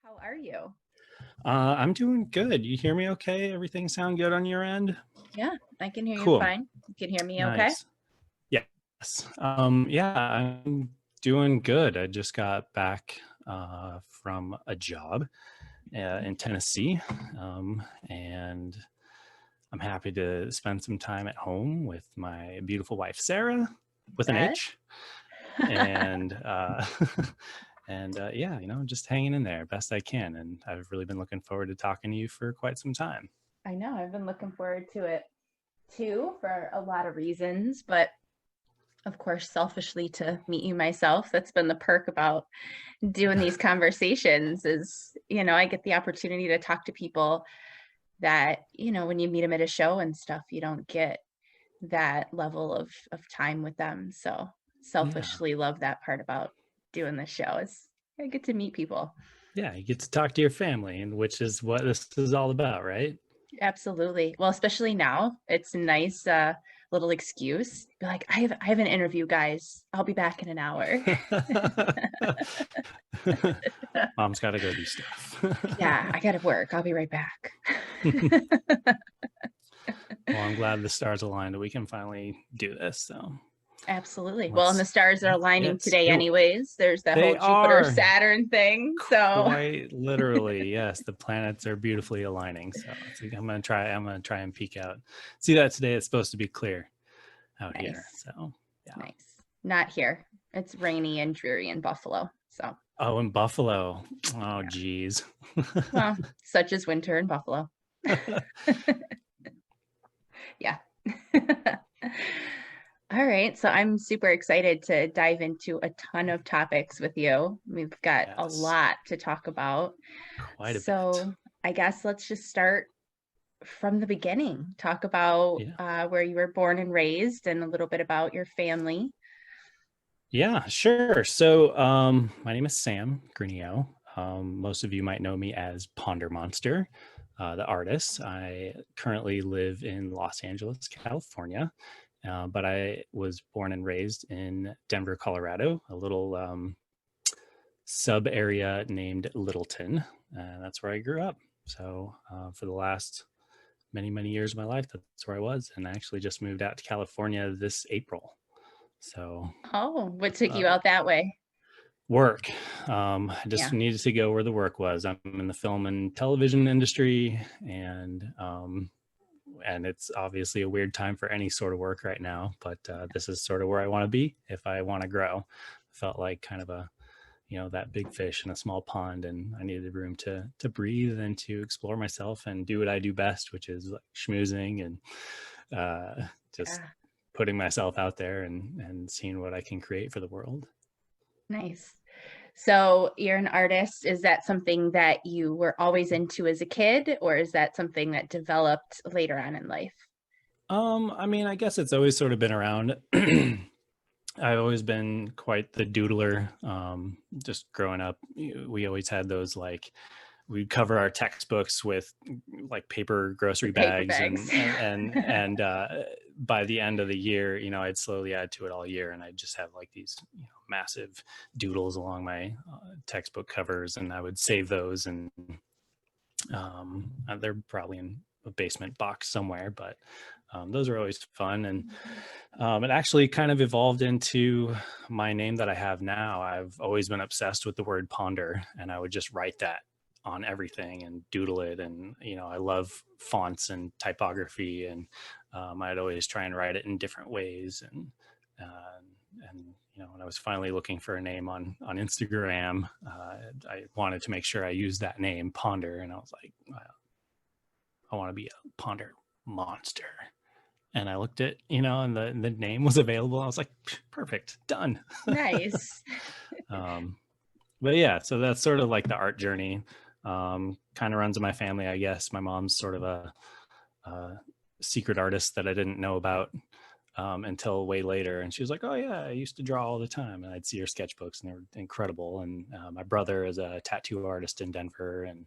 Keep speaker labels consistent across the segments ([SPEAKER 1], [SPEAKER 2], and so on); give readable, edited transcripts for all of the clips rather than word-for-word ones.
[SPEAKER 1] How are you?
[SPEAKER 2] I'm doing good. You hear me okay? Everything sound good on your end?
[SPEAKER 1] Yeah, I can hear you
[SPEAKER 2] Cool.
[SPEAKER 1] fine. You can hear me okay?
[SPEAKER 2] Nice. Yes. Yeah, I'm doing good. I just got back from a job in Tennessee, and I'm happy to spend some time at home with my beautiful wife, Sarah, with an
[SPEAKER 1] Bet.
[SPEAKER 2] H, and yeah, just hanging in there best I can. And I've really been looking forward to talking to you for quite some time.
[SPEAKER 1] I know, I've been looking forward to it too for a lot of reasons, but of course, selfishly to meet you myself. That's been the perk about doing these conversations is, I get the opportunity to talk to people that, when you meet them at a show and stuff, you don't get that level of time with them. So
[SPEAKER 2] Yeah.
[SPEAKER 1] selfishly love that part about doing the show is I get to meet people.
[SPEAKER 2] Yeah, you get to talk to your family, and which is what this is all about, right?
[SPEAKER 1] Absolutely. Well, especially now, it's a nice little excuse. Be like, I have an interview, guys. I'll be back in an hour.
[SPEAKER 2] Mom's got to go do stuff.
[SPEAKER 1] Yeah, I gotta work. I'll be right back.
[SPEAKER 2] Well, I'm glad the stars aligned that we can finally do this. So
[SPEAKER 1] Absolutely. Well, and the
[SPEAKER 2] let's
[SPEAKER 1] stars are
[SPEAKER 2] let's
[SPEAKER 1] aligning
[SPEAKER 2] get
[SPEAKER 1] today
[SPEAKER 2] to it.
[SPEAKER 1] anyways. There's that
[SPEAKER 2] They
[SPEAKER 1] whole Jupiter
[SPEAKER 2] are
[SPEAKER 1] Saturn thing. So
[SPEAKER 2] quite literally, yes. The planets are beautifully aligning. So I'm gonna try. I'm gonna try and peek out. See that today. It's supposed to be clear out here.
[SPEAKER 1] nice.
[SPEAKER 2] So yeah.
[SPEAKER 1] Nice. Not here. It's rainy and dreary in Buffalo. So
[SPEAKER 2] Oh, in Buffalo. Oh,
[SPEAKER 1] yeah.
[SPEAKER 2] geez.
[SPEAKER 1] Well, such as winter in Buffalo. Yeah. All right. So I'm super excited to dive into a ton of topics with you. We've got a
[SPEAKER 2] Yes,
[SPEAKER 1] lot to talk about.
[SPEAKER 2] quite a bit.
[SPEAKER 1] So I guess let's just start from the beginning. Talk about
[SPEAKER 2] Yeah.
[SPEAKER 1] where you were born and raised and a little bit about your family.
[SPEAKER 2] Yeah, sure. So, my name is Sam Granillo. Most of you might know me as PonderMonster, the artist. I currently live in Los Angeles, California, but I was born and raised in Denver, Colorado, a little sub area named Littleton. And that's where I grew up. So, for the last many, many years of my life, that's where I was. And I actually just moved out to California this April. So,
[SPEAKER 1] Oh, what took
[SPEAKER 2] uh,
[SPEAKER 1] you out that way?
[SPEAKER 2] work. I just
[SPEAKER 1] Yeah.
[SPEAKER 2] needed to go where the work was. I'm in the film and television industry, and it's obviously a weird time for any sort of work right now. But this is sort of where I want to be if I want to grow. I felt like kind of a that big fish in a small pond, and I needed room to breathe and to explore myself and do what I do best, which is like schmoozing and just
[SPEAKER 1] Yeah.
[SPEAKER 2] putting myself out there and seeing what I can create for the world.
[SPEAKER 1] Nice. So you're an artist. Is that something that you were always into as a kid, or is that something that developed later on in life?
[SPEAKER 2] I mean, I guess it's always sort of been around. I've always been quite the doodler. Just growing up, we always had those like we'd cover our textbooks with like paper
[SPEAKER 1] The
[SPEAKER 2] grocery
[SPEAKER 1] paper
[SPEAKER 2] bags,
[SPEAKER 1] bags.
[SPEAKER 2] and by the end of the year, I'd slowly add to it all year, and I'd just have like these massive doodles along my textbook covers, and I would save those, and they're probably in a basement box somewhere, but those are always fun. And it actually kind of evolved into my name that I have now. I've always been obsessed with the word ponder, and I would just write that on everything and doodle it. And, I love fonts and typography, and I'd always try and write it in different ways. And when I was finally looking for a name on Instagram, I wanted to make sure I used that name, Ponder. And I was like, I want to be a Ponder monster. And I looked at, and the name was available. I was like, perfect, done.
[SPEAKER 1] Nice.
[SPEAKER 2] But yeah, so that's sort of like the art journey. Kind of runs in my family, I guess. My mom's sort of a secret artist that I didn't know about until way later. And she was like, oh yeah, I used to draw all the time. And I'd see her sketchbooks, and they were incredible. And my brother is a tattoo artist in Denver. And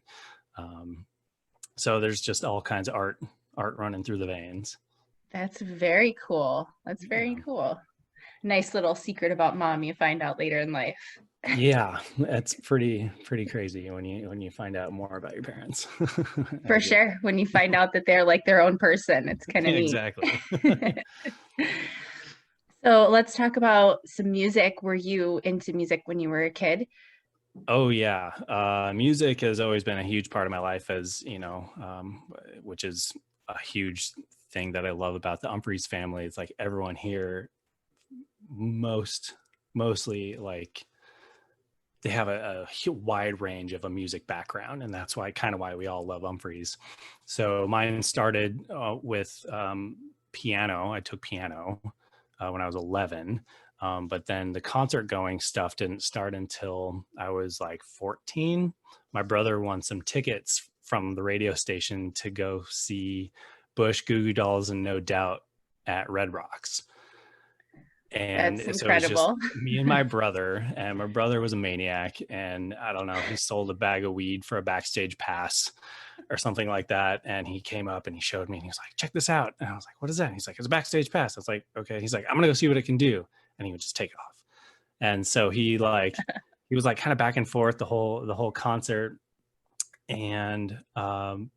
[SPEAKER 2] so there's just all kinds of art running through the veins.
[SPEAKER 1] That's very cool. That's very
[SPEAKER 2] Yeah.
[SPEAKER 1] cool. Nice little secret about mom you find out later in life.
[SPEAKER 2] Yeah, that's pretty crazy when you find out more about your parents.
[SPEAKER 1] For
[SPEAKER 2] As you
[SPEAKER 1] sure. When you find out that they're like their own person, it's kind of
[SPEAKER 2] yeah,
[SPEAKER 1] neat.
[SPEAKER 2] exactly.
[SPEAKER 1] So let's talk about some music. Were you into music when you were a kid?
[SPEAKER 2] Oh yeah, music has always been a huge part of my life, as which is a huge thing that I love about the Umphrey's family. It's like everyone here, mostly like they have a wide range of a music background, and that's why we all love Umphrey's. So mine started with piano. I took piano when I was 11. But then the concert going stuff didn't start until I was like 14. My brother won some tickets from the radio station to go see Bush, Goo Goo Dolls, and No Doubt at Red Rocks.
[SPEAKER 1] That's
[SPEAKER 2] And so it was just
[SPEAKER 1] incredible.
[SPEAKER 2] me and my brother, and my brother was a maniac, and I don't know, he sold a bag of weed for a backstage pass or something like that. And he came up and he showed me, and he was like, check this out. And I was like, what is that? And he's like, it's a backstage pass. I was like, okay. He's like, I'm gonna go see what it can do. And he would just take it off. And so he was like kind of back and forth the whole concert. And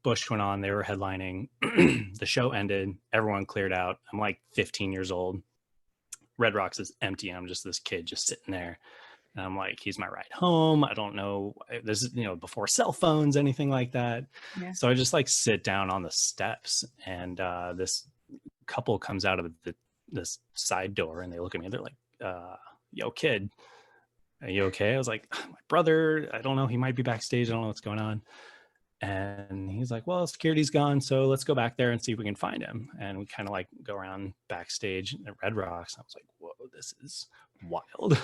[SPEAKER 2] Bush went on, they were headlining. The show ended, everyone cleared out. I'm like 15 years old. Red Rocks is empty. I'm just this kid just sitting there. And I'm like, he's my ride home. I don't know. This is, before cell phones, anything like that.
[SPEAKER 1] Yeah.
[SPEAKER 2] So I just like sit down on the steps, and this couple comes out of this side door, and they look at me. They're like, yo, kid, are you okay? I was like, my brother, I don't know. He might be backstage. I don't know what's going on. And he's like, well, security's gone, so let's go back there and see if we can find him. And we kind of like go around backstage at Red Rocks. I was like, whoa, this is wild.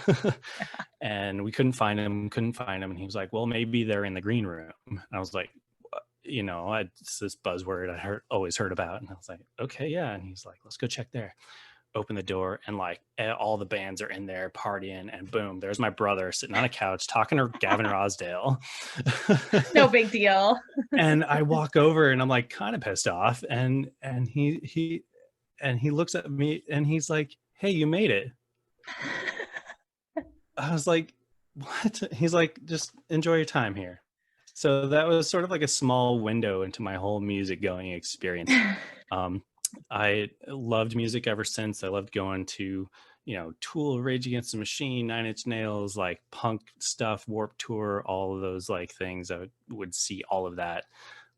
[SPEAKER 2] And we couldn't find him. And he was like, well, maybe they're in the green room. And I was like, it's this buzzword I always heard about. And I was like, okay, yeah. And he's like, let's go check there. Open the door, and like all the bands are in there partying, and boom, there's my brother sitting on a couch talking to Gavin Rosdale.
[SPEAKER 1] No big deal.
[SPEAKER 2] And I walk over, and I'm like kind of pissed off, and he looks at me, and he's like, hey, you made it. I was like, what? He's like, just enjoy your time here. So that was sort of like a small window into my whole music going experience. I loved music ever since. I loved going to, Tool, Rage Against the Machine, Nine Inch Nails, like punk stuff, Warped Tour, all of those like things. I would see all of that.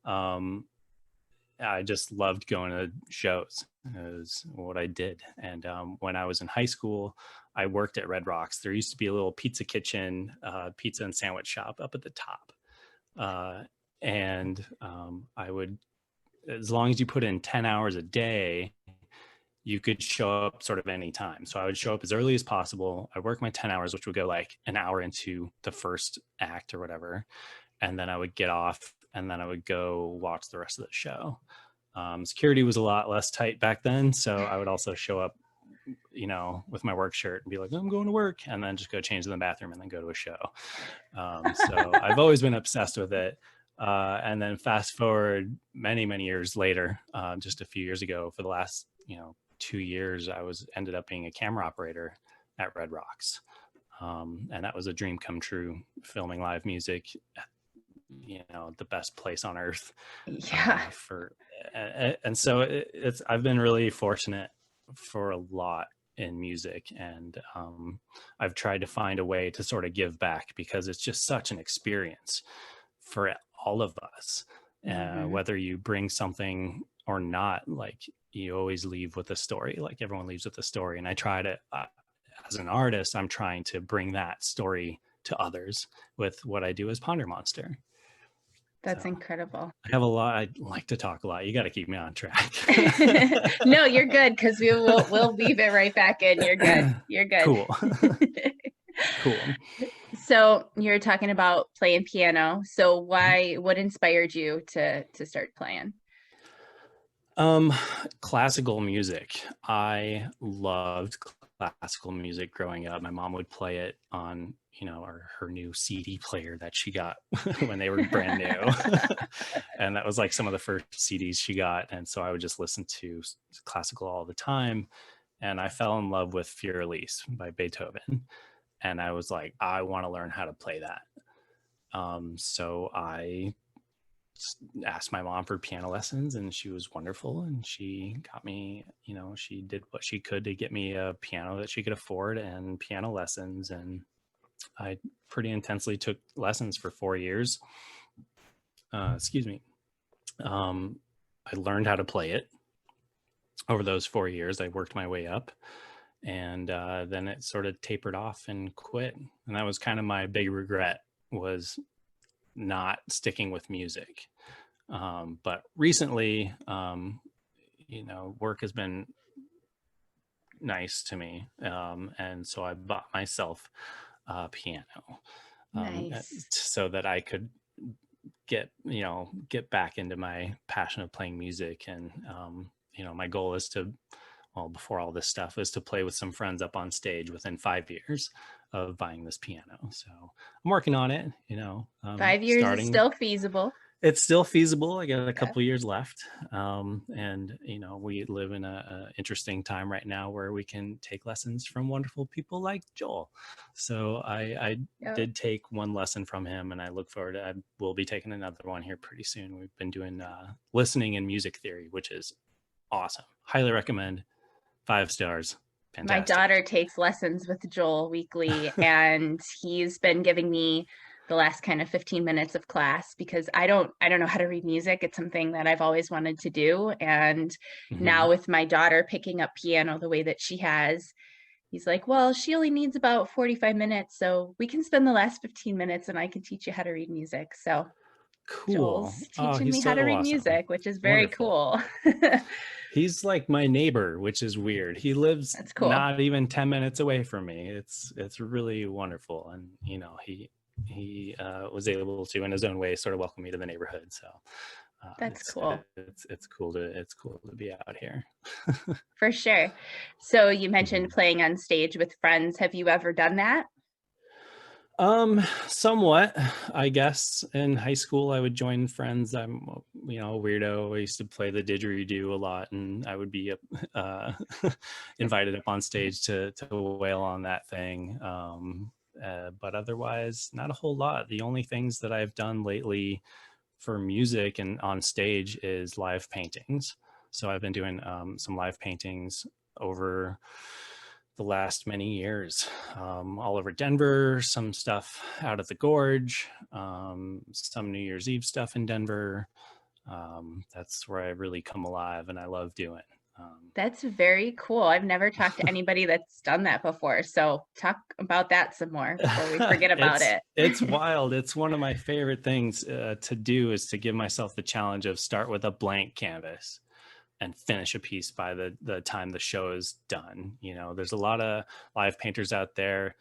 [SPEAKER 2] I just loved going to shows. It was what I did. And when I was in high school, I worked at Red Rocks. There used to be a little pizza kitchen, pizza and sandwich shop up at the top. And I would, as long as you put in 10 hours a day, you could show up sort of any time. So I would show up as early as possible. I work my 10 hours, which would go like an hour into the first act or whatever. And then I would get off, and then I would go watch the rest of the show. Security was a lot less tight back then. So I would also show up, with my work shirt and be like, I'm going to work, and then just go change in the bathroom and then go to a show. So I've always been obsessed with it. And then fast forward many, many years later, just a few years ago, for the last, 2 years, I ended up being a camera operator at Red Rocks. And that was a dream come true, filming live music, the best place on earth.
[SPEAKER 1] Yeah.
[SPEAKER 2] And so I've been really fortunate for a lot in music, and I've tried to find a way to sort of give back, because it's just such an experience for all of us. Whether you bring something or not, like you always leave with a story. Like everyone leaves with a story, and I try to as an artist, I'm trying to bring that story to others with what I do as PonderMonster.
[SPEAKER 1] That's incredible.
[SPEAKER 2] I have a lot. I like to talk a lot. You got to keep me on track.
[SPEAKER 1] No, you're good, because we'll weave it right back in. You're good. You're good.
[SPEAKER 2] Cool. Cool.
[SPEAKER 1] So you're talking about playing piano. So what inspired you to start playing?
[SPEAKER 2] Classical music. I loved classical music growing up. My mom would play it on, her new CD player that she got when they were brand new. And that was like some of the first CDs she got. And so I would just listen to classical all the time. And I fell in love with Fur Elise by Beethoven. and I was like, I want to learn how to play that. So I asked my mom for piano lessons, and she was wonderful, and she got me, she did what she could to get me a piano that she could afford and piano lessons. And I pretty intensely took lessons for 4 years. Excuse me. I learned how to play it over those 4 years. I worked my way up, and then it sort of tapered off and quit. And that was kind of my big regret, was not sticking with music. But recently, work has been nice to me. And so I bought myself a piano,
[SPEAKER 1] Nice.
[SPEAKER 2] so that I could get back into my passion of playing music. And, my goal is to, well, before all this stuff, is to play with some friends up on stage within 5 years of buying this piano. So I'm working on it,
[SPEAKER 1] 5 years is
[SPEAKER 2] starting.
[SPEAKER 1] still feasible.
[SPEAKER 2] It's still feasible. I got a
[SPEAKER 1] Yeah.
[SPEAKER 2] couple years left. And, we live in a interesting time right now where we can take lessons from wonderful people like Joel. So I did take one lesson from him, and I look forward to, I will be taking another one here pretty soon. We've been doing listening and music theory, which is awesome. Highly recommend. 5 stars. Fantastic.
[SPEAKER 1] My daughter takes lessons with Joel weekly, and he's been giving me the last kind of 15 minutes of class, because I don't know how to read music. It's something that I've always wanted to do. And now with my daughter picking up piano the way that she has, he's like, well, she only needs about 45 minutes. So we can spend the last 15 minutes and I can teach you how to read music. So
[SPEAKER 2] cool.
[SPEAKER 1] Joel's teaching me
[SPEAKER 2] so
[SPEAKER 1] how to read
[SPEAKER 2] awesome.
[SPEAKER 1] music, which is very cool.
[SPEAKER 2] He's like my neighbor, which is weird. He lives not even 10 minutes away from me. It's really wonderful. And, he was able to, in his own way, sort of welcome me to the neighborhood. So
[SPEAKER 1] that's cool.
[SPEAKER 2] It's cool to be out here.
[SPEAKER 1] For sure. So you mentioned playing on stage with friends. Have you ever done that?
[SPEAKER 2] Somewhat, I guess. In high school, I would join friends. I'm, a weirdo. I used to play the didgeridoo a lot, and I would be invited up on stage to wail on that thing. But otherwise, not a whole lot. The only things that I've done lately for music and on stage is live paintings. So I've been doing some live paintings over the last many years, all over Denver, some stuff out at the Gorge, some New Year's Eve stuff in Denver. That's where I really come alive, and I love doing.
[SPEAKER 1] That's very cool. I've never talked to anybody that's done that before. So talk about that some more before we forget about it.
[SPEAKER 2] It's wild. It's one of my favorite things to do, is to give myself the challenge of start with a blank canvas and finish a piece by the time the show is done. There's a lot of live painters out there,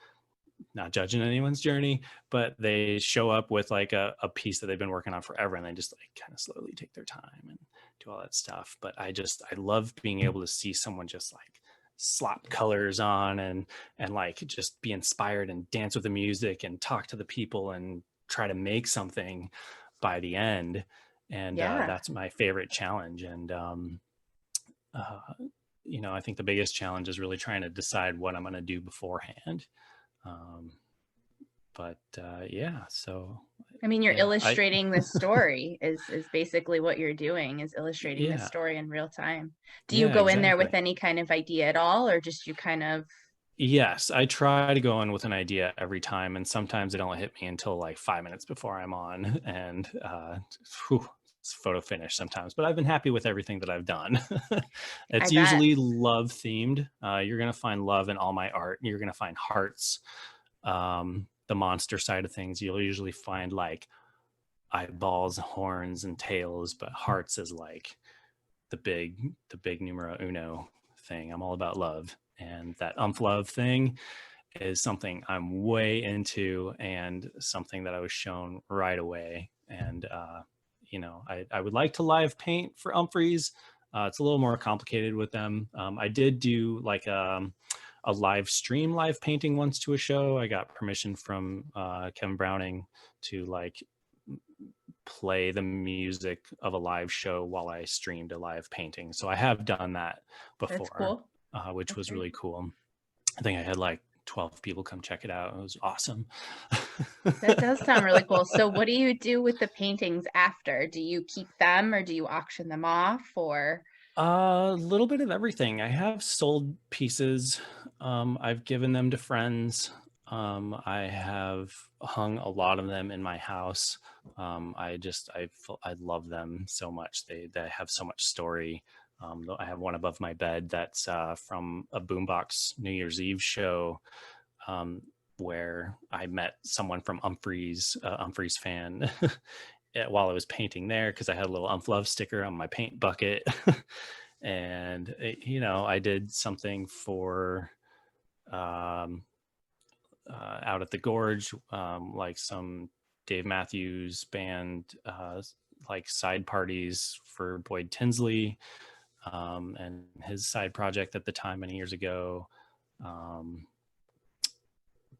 [SPEAKER 2] not judging anyone's journey, but they show up with like a piece that they've been working on forever, and they just like kind of slowly take their time and do all that stuff. But I love being able to see someone just like slap colors on and like just be inspired and dance with the music and talk to the people and try to make something by the end. And that's my favorite challenge. And I think the biggest challenge is really trying to decide what I'm going to do beforehand. So
[SPEAKER 1] I mean, you're illustrating the story is basically what you're doing, is illustrating the story in real time. Do you go in there with any kind of idea at all, or just you kind of?
[SPEAKER 2] Yes, I try to go in with an idea every time, and sometimes it don't hit me until like 5 minutes before I'm on, and it's photo finish sometimes. But I've been happy with everything that I've done. It's usually love themed. You're gonna find love in all my art. You're gonna find hearts. The monster side of things, you'll usually find like eyeballs, horns, and tails, but hearts is like the big numero uno thing. I'm all about love, and that love thing is something I'm way into, and something that I was shown right away. And I would like to live paint for Umphrey's. It's a little more complicated with them. I did do like a live stream live painting once to a show. I got permission from Kevin Browning to like play the music of a live show while I streamed a live painting. So I have done that before, which was really cool. I think I had like 12 people come check it out. It was awesome.
[SPEAKER 1] That does sound really cool. So what do you do with the paintings after? Do you keep them or do you auction them off or?
[SPEAKER 2] A little bit of everything. I have sold pieces. I've given them to friends. I have hung a lot of them in my house. I love them so much. They have so much story. I have one above my bed that's from a Boombox New Year's Eve show, um, where I met someone from Umphrey's fan, while I was painting there, because I had a little Love sticker on my paint bucket. And I did something for um, out at the Gorge, like some Dave Matthews Band, like side parties for Boyd Tinsley, and his side project at the time many years ago. Um,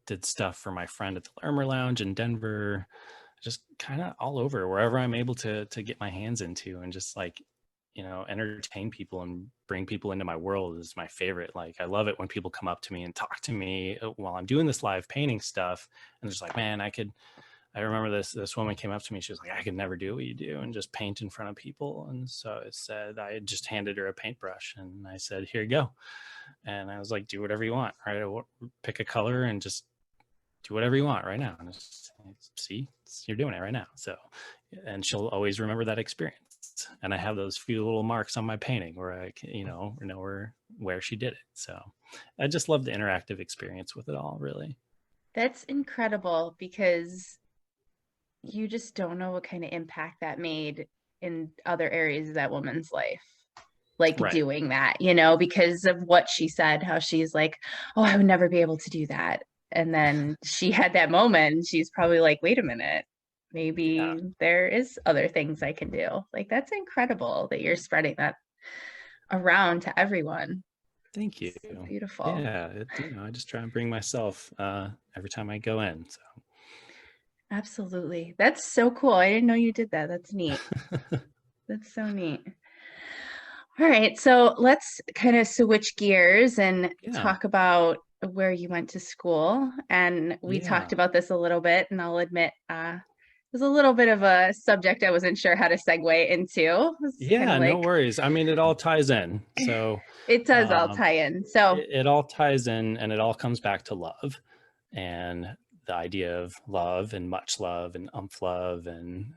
[SPEAKER 2] did stuff for my friend at the Lermer Lounge in Denver, just kind of all over, wherever I'm able to get my hands into, and just like, entertain people and bring people into my world is my favorite. Like, I love it when people come up to me and talk to me while I'm doing this live painting stuff, and just like, man, I remember this woman came up to me. She was like, I could never do what you do and just paint in front of people. And so I just handed her a paintbrush and I said, here you go. And I was like, do whatever you want, right? Pick a color and just do whatever you want right now. And see, you're doing it right now. So, and she'll always remember that experience. And I have those few little marks on my painting where I can, know where she did it. So I just love the interactive experience with it all, really.
[SPEAKER 1] That's incredible because you just don't know what kind of impact that made in other areas of that woman's life. Like
[SPEAKER 2] Right.
[SPEAKER 1] doing that, because of what she said, how she's like, oh, I would never be able to do that. And then she had that moment. She's probably like, wait a minute, maybe there is other things I can do. Like, that's incredible that you're spreading that around to everyone.
[SPEAKER 2] Thank you.
[SPEAKER 1] So beautiful.
[SPEAKER 2] Yeah, I just try and bring myself every time I go in. So
[SPEAKER 1] Absolutely. That's so cool. I didn't know you did that. That's neat. That's so neat. All right, so let's kind of switch gears and talk about where you went to school. And we talked about this a little bit, and I'll admit it was a little bit of a subject I wasn't sure how to segue into.
[SPEAKER 2] Yeah, no worries. I mean, it all ties in. So
[SPEAKER 1] it does all tie in. So
[SPEAKER 2] it all ties in, and it all comes back to love and the idea of love and much love and love and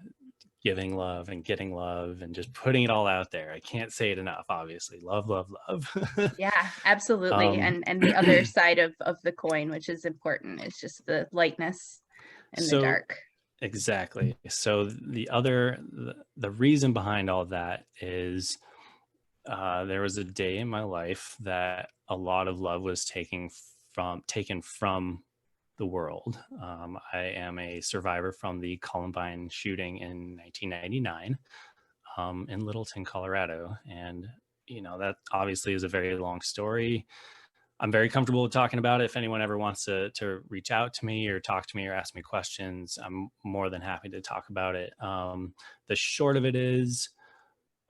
[SPEAKER 2] giving love and getting love and just putting it all out there. I can't say it enough, obviously. Love, love, love.
[SPEAKER 1] Yeah, absolutely. And the other side of the coin, which is important, is just the lightness and the dark.
[SPEAKER 2] Exactly. So the reason behind all that is there was a day in my life that a lot of love was taken from the world. I am a survivor from the Columbine shooting in 1999 in Littleton, Colorado. And, that obviously is a very long story. I'm very comfortable with talking about it. If anyone ever wants to reach out to me or talk to me or ask me questions, I'm more than happy to talk about it. The short of it is,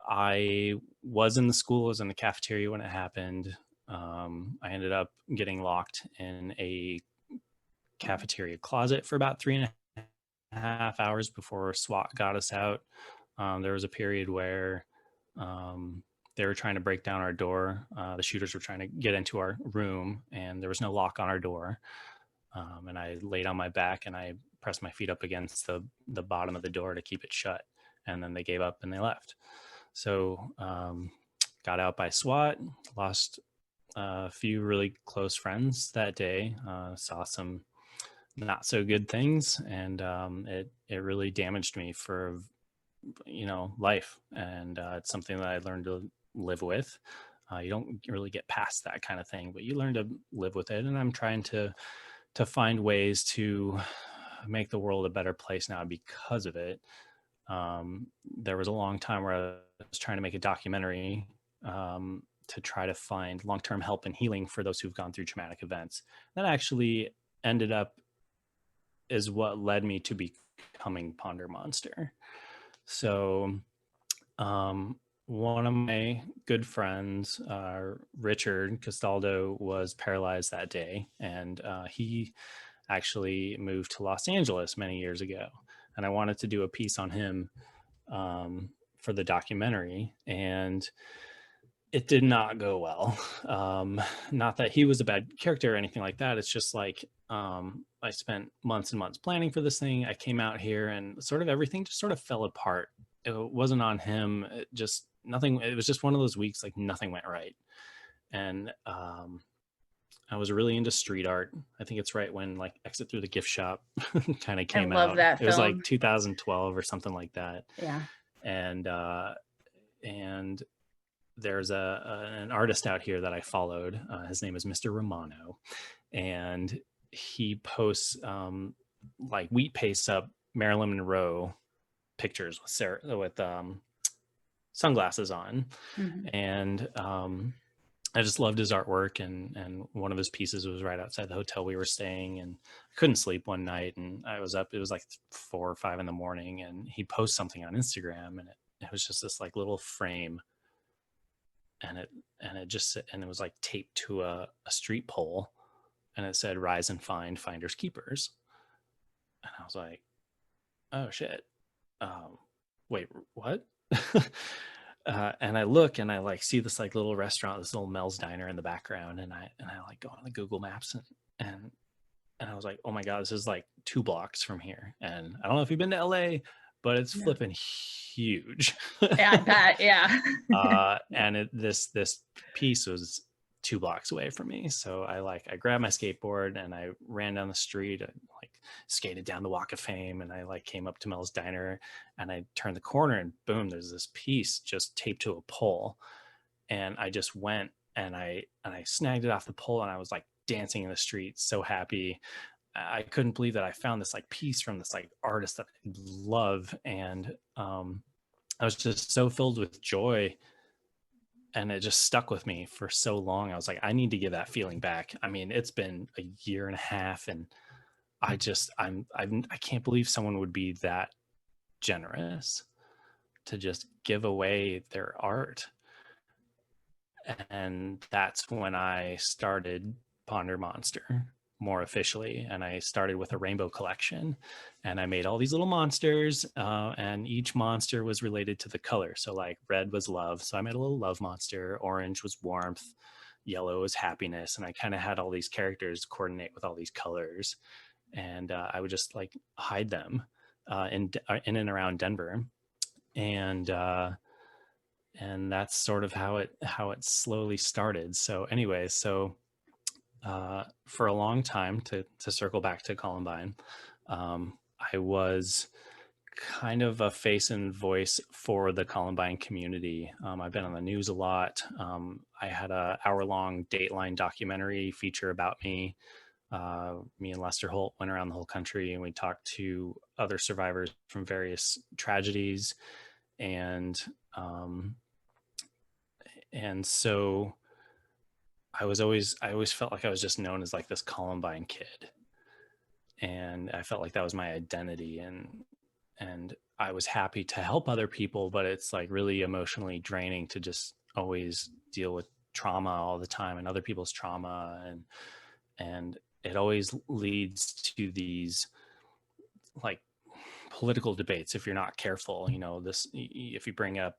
[SPEAKER 2] I was in the school, I was in the cafeteria when it happened. I ended up getting locked in a cafeteria closet for about 3.5 hours before SWAT got us out. There was a period where they were trying to break down our door. The shooters were trying to get into our room, and there was no lock on our door. And I laid on my back and I pressed my feet up against the bottom of the door to keep it shut. And then they gave up and they left. So got out by SWAT, lost a few really close friends that day, saw some not so good things, and it really damaged me for life. And it's something that I learned to live with. You don't really get past that kind of thing, but you learn to live with it. And I'm trying to find ways to make the world a better place now because of it. There was a long time where I was trying to make a documentary to try to find long-term help and healing for those who've gone through traumatic events. That actually ended up is what led me to becoming PonderMonster. So one of my good friends, Richard Castaldo, was paralyzed that day, and he actually moved to Los Angeles many years ago. And I wanted to do a piece on him for the documentary, and it did not go well. Not that he was a bad character or anything like that. It's just like I spent months and months planning for this thing. I came out here and sort of everything just sort of fell apart. It wasn't on him. It just nothing. It was just one of those weeks like nothing went right. And I was really into street art. I think it's right when like Exit Through the Gift Shop kind of
[SPEAKER 1] I
[SPEAKER 2] came
[SPEAKER 1] love
[SPEAKER 2] out.
[SPEAKER 1] that
[SPEAKER 2] It was like
[SPEAKER 1] film.
[SPEAKER 2] 2012 or something like that.
[SPEAKER 1] Yeah.
[SPEAKER 2] And there's an artist out here that I followed. His name is Mr. Romano, and he posts like wheat pastes up Marilyn Monroe pictures with sunglasses on,
[SPEAKER 1] Mhm.
[SPEAKER 2] and I just loved his artwork. And one of his pieces was right outside the hotel we were staying, and I couldn't sleep one night, and I was up. It was like 4 or 5 in the morning, and he posts something on Instagram, and it was just this like little frame, and it was like taped to a street pole, and it said rise and find, finders keepers. And I was like, oh shit, wait, what? And I look and I like see this like little restaurant, this little Mel's Diner in the background, and I like go on the Google Maps, and I was like, oh my god, this is like 2 blocks from here. And I don't know if you've been to LA, but it's
[SPEAKER 1] No.
[SPEAKER 2] flipping huge.
[SPEAKER 1] Yeah, I bet. Yeah.
[SPEAKER 2] And this piece was 2 blocks away from me. So I grabbed my skateboard and I ran down the street and like skated down the Walk of Fame, and I like came up to Mel's Diner, and I turned the corner and boom, there's this piece just taped to a pole. And I just went and I snagged it off the pole, and I was like dancing in the street, so happy. I couldn't believe that I found this like piece from this like artist that I love. And I was just so filled with joy, and it just stuck with me for so long. I was like, I need to give that feeling back. I mean, it's been a year and a half, and I can't believe someone would be that generous to just give away their art. And that's when I started PonderMonster more officially, and I started with a rainbow collection, and I made all these little monsters, and each monster was related to the color. So like red was love, so I made a little love monster. Orange was warmth. Yellow was happiness. And I kind of had all these characters coordinate with all these colors, and I would just like hide them in and around Denver. And that's sort of how it slowly started. So anyway, for a long time, to circle back to Columbine, I was kind of a face and voice for the Columbine community. I've been on the news a lot. I had an hour-long Dateline documentary feature about me. Me and Lester Holt went around the whole country, and we talked to other survivors from various tragedies. And so I always felt like I was just known as like this Columbine kid, and I felt like that was my identity. And I was happy to help other people, but it's like really emotionally draining to just always deal with trauma all the time and other people's trauma, and it always leads to these like political debates if you're not careful. If you bring up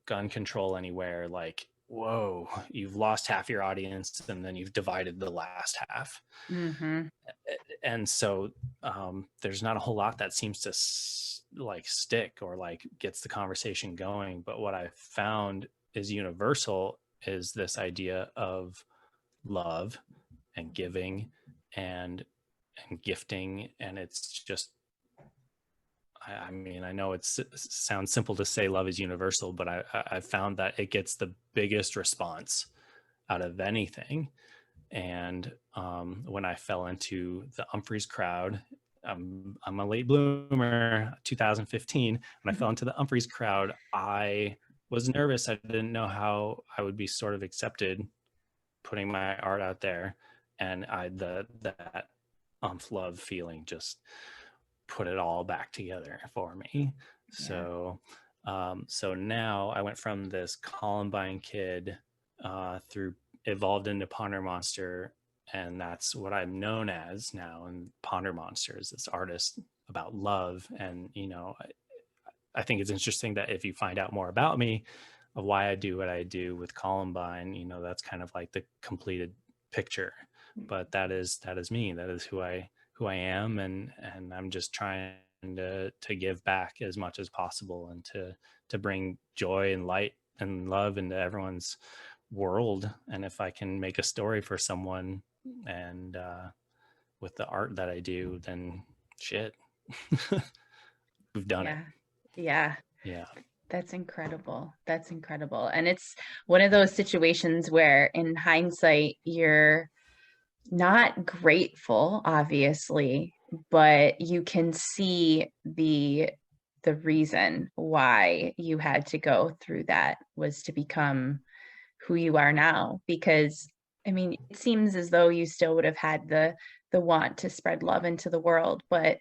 [SPEAKER 2] gun control anywhere, like, whoa, you've lost half your audience, and then you've divided the last half.
[SPEAKER 1] Mm-hmm.
[SPEAKER 2] And so there's not a whole lot that seems to like stick or like gets the conversation going. But what I found is universal is this idea of love and giving and gifting. And it's just, I mean, I know it sounds simple to say love is universal, but I found that it gets the biggest response out of anything. And when I fell into the Umphrey's crowd, I'm a late bloomer, 2015. When I fell into the Umphrey's crowd, I was nervous. I didn't know how I would be sort of accepted putting my art out there. And that love feeling just put it all back together for me.
[SPEAKER 1] Yeah.
[SPEAKER 2] So So now I went from this Columbine kid through evolved into PonderMonster, and that's what I'm known as now. And PonderMonster is this artist about love, and I think it's interesting that if you find out more about me, of why I do what I do with Columbine, that's kind of like the completed picture. But that is me. That is who I am, and I'm just trying to give back as much as possible, and to bring joy and light and love into everyone's world. And if I can make a story for someone, and with the art that I do, then shit, we've done it.
[SPEAKER 1] Yeah.
[SPEAKER 2] Yeah.
[SPEAKER 1] That's incredible. That's incredible. And it's one of those situations where in hindsight, you're not grateful, obviously, but you can see the reason why you had to go through that was to become who you are now. Because I mean, it seems as though you still would have had the want to spread love into the world, but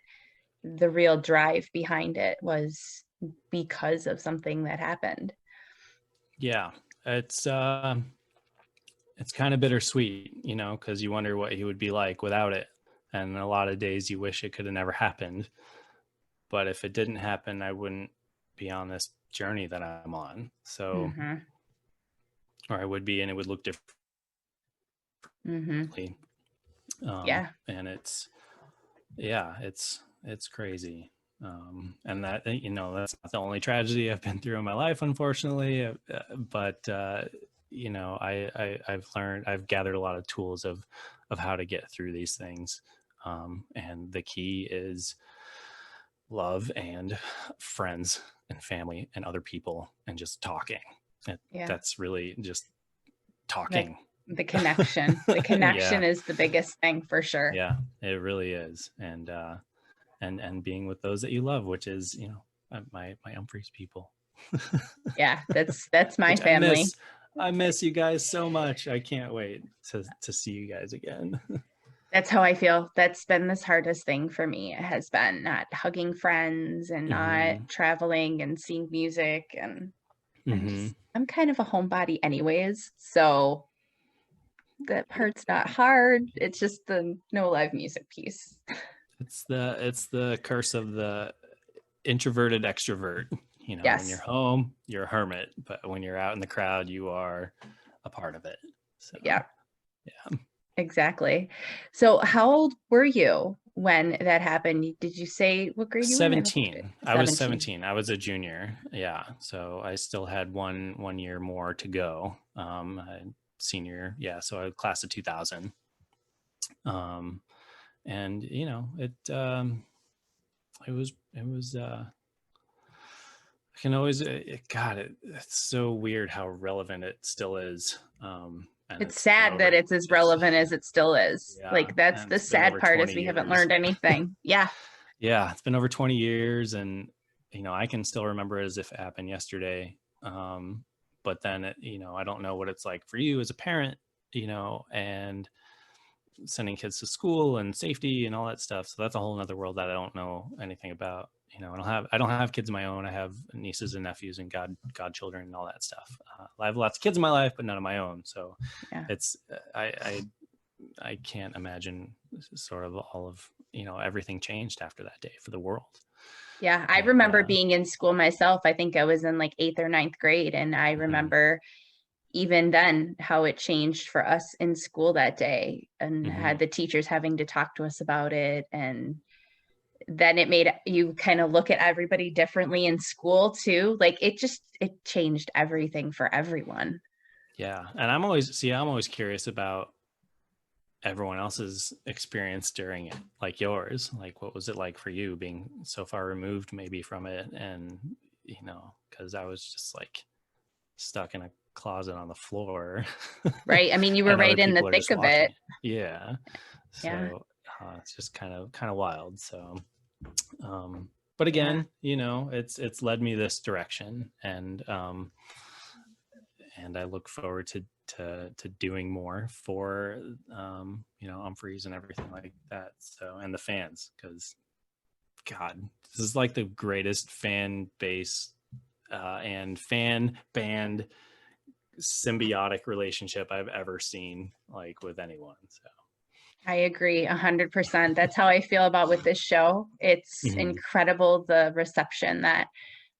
[SPEAKER 1] the real drive behind it was because of something that happened.
[SPEAKER 2] Yeah. It's kind of bittersweet, because you wonder what he would be like without it. And a lot of days you wish it could have never happened. But if it didn't happen, I wouldn't be on this journey that I'm on. So,
[SPEAKER 1] Mm-hmm.
[SPEAKER 2] or I would be, and it would look
[SPEAKER 1] Mm-hmm.
[SPEAKER 2] differently.
[SPEAKER 1] Yeah.
[SPEAKER 2] And it's crazy. And that, that's not the only tragedy I've been through in my life, unfortunately. But I've learned, I've gathered a lot of tools of how to get through these things. And the key is love and friends and family and other people, and just talking.
[SPEAKER 1] Yeah.
[SPEAKER 2] That's really just
[SPEAKER 1] Like
[SPEAKER 2] talking.
[SPEAKER 1] the connection. The connection
[SPEAKER 2] Yeah.
[SPEAKER 1] is the biggest thing for sure.
[SPEAKER 2] Yeah, it really is. And being with those that you love, which is, my Umphrey's people.
[SPEAKER 1] Yeah, that's my
[SPEAKER 2] Which
[SPEAKER 1] family.
[SPEAKER 2] I miss you guys so much. I can't wait to see you guys again.
[SPEAKER 1] That's how I feel. That's been this hardest thing for me. It has been not hugging friends and not
[SPEAKER 2] Mm-hmm.
[SPEAKER 1] traveling and seeing music. And
[SPEAKER 2] Mm-hmm.
[SPEAKER 1] I'm kind of a homebody anyways. So that part's not hard. It's just the no live music piece.
[SPEAKER 2] It's the curse of the introverted extrovert. When you're
[SPEAKER 1] Yes.
[SPEAKER 2] home, you're a hermit, but when you're out in the crowd, you are a part of it. So
[SPEAKER 1] Yeah,
[SPEAKER 2] yeah.
[SPEAKER 1] exactly. So how old were you when that happened? Did you say what grade you were in?
[SPEAKER 2] 17. I was
[SPEAKER 1] 17.
[SPEAKER 2] 17. I was a junior. Yeah. So I still had one year more to go. Senior. Yeah. So I class of 2000. And it was I can always it's so weird how relevant it still is. And
[SPEAKER 1] It's
[SPEAKER 2] it's been
[SPEAKER 1] sad that it's as relevant as it still is.
[SPEAKER 2] yeah,
[SPEAKER 1] Like that's
[SPEAKER 2] and
[SPEAKER 1] the
[SPEAKER 2] it's been
[SPEAKER 1] sad
[SPEAKER 2] over
[SPEAKER 1] part is
[SPEAKER 2] 20
[SPEAKER 1] we haven't
[SPEAKER 2] years.
[SPEAKER 1] learned anything. Yeah.
[SPEAKER 2] Yeah, it's been over 20 years, and I can still remember it as if it happened yesterday. But then I don't know what it's like for you as a parent, and sending kids to school and safety and all that stuff. So that's a whole other world that I don't know anything about. I don't have kids of my own. I have nieces and nephews and godchildren and all that stuff. I have lots of kids in my life, but none of my own. So
[SPEAKER 1] Yeah.
[SPEAKER 2] it's I can't imagine sort of all of everything changed after that day for the world.
[SPEAKER 1] Yeah. I
[SPEAKER 2] And,
[SPEAKER 1] remember being in school myself. I think I was in like 8th or 9th grade. And I
[SPEAKER 2] mhm.
[SPEAKER 1] remember even then how it changed for us in school that day and had the teachers having to talk to us about it. And then it made you kind of look at everybody differently in school too. Like it changed everything for everyone.
[SPEAKER 2] Yeah. And I'm always curious about everyone else's experience during it, like yours. Like, what was it like for you being so far removed maybe from it? And, because I was just like stuck in a closet on the floor.
[SPEAKER 1] Right. I mean, you were
[SPEAKER 2] And other
[SPEAKER 1] right in the
[SPEAKER 2] people are
[SPEAKER 1] thick
[SPEAKER 2] just
[SPEAKER 1] of
[SPEAKER 2] watching
[SPEAKER 1] it.
[SPEAKER 2] it. Yeah.
[SPEAKER 1] Yeah.
[SPEAKER 2] So it's just kind of wild. So, but
[SPEAKER 1] Yeah.
[SPEAKER 2] again, it's led me this direction, and I look forward to doing more for Umphrey's and everything like that. So, and the fans, because God, this is like the greatest fan base and fan band symbiotic relationship I've ever seen, like, with anyone. So
[SPEAKER 1] I agree 100%. That's how I feel about with this show. It's
[SPEAKER 2] Mhm.
[SPEAKER 1] incredible the reception that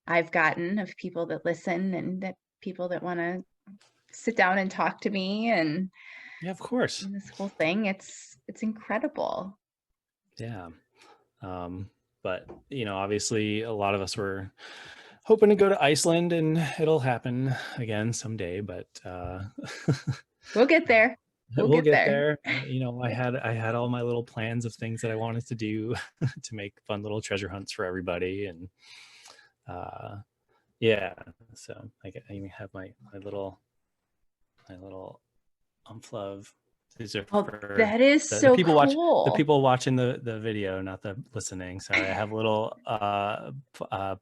[SPEAKER 1] I've gotten of people that listen and that people that want to sit down and talk to me and
[SPEAKER 2] Yeah, of course.
[SPEAKER 1] this whole thing. It's incredible.
[SPEAKER 2] Yeah. But obviously a lot of us were hoping to go to Iceland, and it'll happen again someday, but
[SPEAKER 1] We'll get there. We'll
[SPEAKER 2] we'll
[SPEAKER 1] get
[SPEAKER 2] get
[SPEAKER 1] there.
[SPEAKER 2] there. I had all my little plans of things that I wanted to do to make fun little treasure hunts for everybody. And yeah, so I even have my little Umphlove. These are
[SPEAKER 1] Oh,
[SPEAKER 2] for
[SPEAKER 1] that is
[SPEAKER 2] the
[SPEAKER 1] so
[SPEAKER 2] people the
[SPEAKER 1] cool.
[SPEAKER 2] people watching the video, not the listening. Sorry, I have little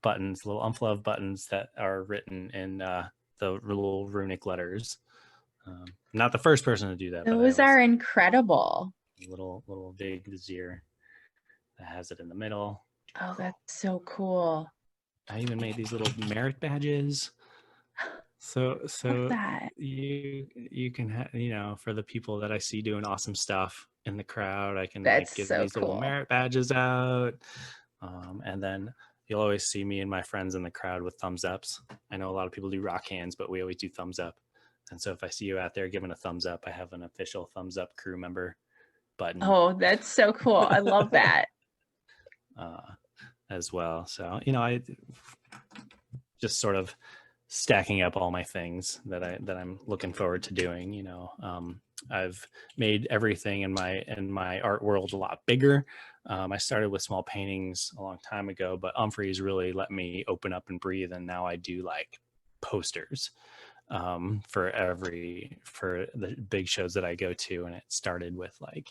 [SPEAKER 2] buttons, little Umphlove buttons that are written in the little runic letters. Not the first person to do that, but I
[SPEAKER 1] Those
[SPEAKER 2] always
[SPEAKER 1] are incredible.
[SPEAKER 2] little big vizier that has it in the middle.
[SPEAKER 1] Oh, that's so cool.
[SPEAKER 2] I even made these little merit badges. So
[SPEAKER 1] Love that.
[SPEAKER 2] you can for the people that I see doing awesome stuff in the crowd, I can like
[SPEAKER 1] That's
[SPEAKER 2] give
[SPEAKER 1] so
[SPEAKER 2] these little
[SPEAKER 1] cool.
[SPEAKER 2] merit badges out. And then you'll always see me and my friends in the crowd with thumbs ups. I know a lot of people do rock hands, but we always do thumbs up. And so if I see you out there giving a thumbs up, I have an official thumbs up crew member button
[SPEAKER 1] Oh, that's so cool. I love that.
[SPEAKER 2] as well. So I just sort of stacking up all my things that I'm looking forward to doing. I've made everything in my art world a lot bigger. I started with small paintings a long time ago, but Umphrey's really let me open up and breathe, and now I do like posters for the big shows that I go to. And it started with like,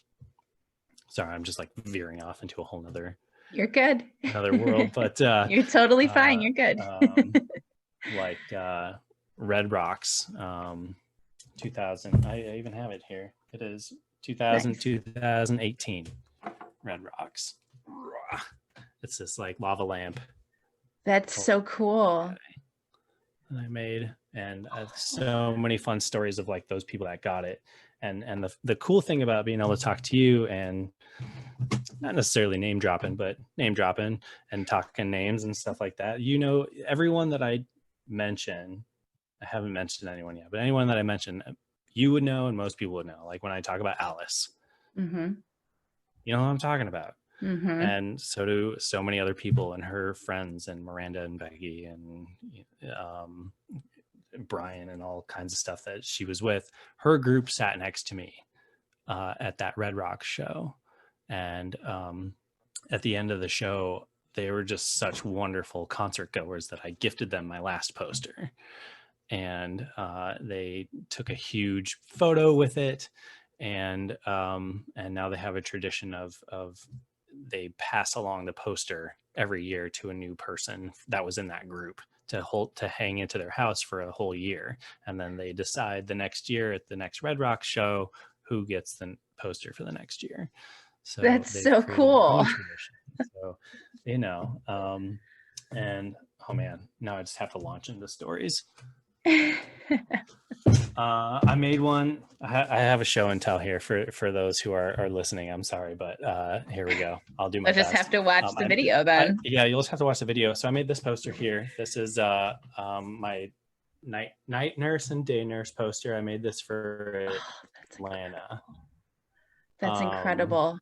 [SPEAKER 2] sorry, I'm just like veering off into a whole nother
[SPEAKER 1] You're good.
[SPEAKER 2] world, but
[SPEAKER 1] You're totally fine. You're good.
[SPEAKER 2] like Red Rocks, 2000. I even have it here. It is 2000,
[SPEAKER 1] Nice.
[SPEAKER 2] 2018 Red Rocks. It's this like lava lamp
[SPEAKER 1] That's so cool.
[SPEAKER 2] that I made, and so many fun stories of like those people that got it. And the cool thing about being able to talk to you, and not necessarily name dropping, but name dropping and talking names and stuff like that, everyone that I mention, I haven't mentioned anyone yet, but anyone that I mention, you would know, and most people would know. Like when I talk about Alice,
[SPEAKER 1] Mm-hmm.
[SPEAKER 2] you know what I'm talking about.
[SPEAKER 1] Mm-hmm.
[SPEAKER 2] And so do so many other people, and her friends, and Miranda and Becky and Brian, and all kinds of stuff that she was with. Her group sat next to me at that Red Rock show. And at the end of the show, they were just such wonderful concert goers that I gifted them my last poster. And they took a huge photo with it. And now they have a tradition of they pass along the poster every year to a new person that was in that group to hang into their house for a whole year. And then they decide the next year at the next Red Rock show who gets the poster for the next year. So
[SPEAKER 1] That's
[SPEAKER 2] they've
[SPEAKER 1] so
[SPEAKER 2] created their own
[SPEAKER 1] cool.
[SPEAKER 2] tradition. So, and oh man, now I just have to launch into stories. I made one. I have a show and tell here for those who are listening. I'm sorry, but here we go. I'll do my
[SPEAKER 1] We'll just
[SPEAKER 2] best.
[SPEAKER 1] have to watch the video then.
[SPEAKER 2] Yeah, you'll just have to watch the video. So I made this poster here. This is my night nurse and day nurse poster. I made this for Atlanta.
[SPEAKER 1] That's incredible.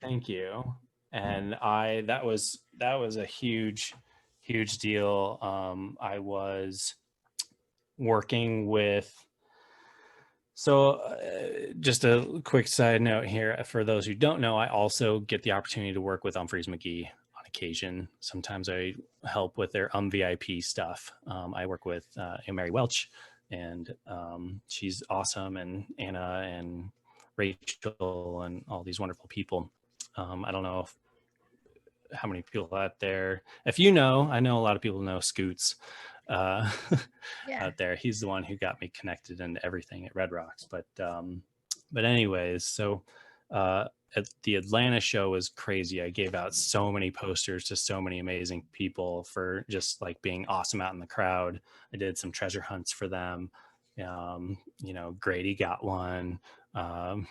[SPEAKER 2] Thank you. And that was a huge deal. I was working with, so just a quick side note here for those who don't know, I also get the opportunity to work with Umphrey's Mcgee on occasion. Sometimes I help with their VIP stuff. I work with Mary Welch, and she's awesome, and Anna and Rachel and all these wonderful people. I don't know how many people out there, if I know a lot of people know Scoots
[SPEAKER 1] Yeah.
[SPEAKER 2] out there. He's the one who got me connected into everything at Red Rocks. But anyways, so the Atlanta show was crazy. I gave out so many posters to so many amazing people for just like being awesome out in the crowd. I did some treasure hunts for them. Grady got one. Um,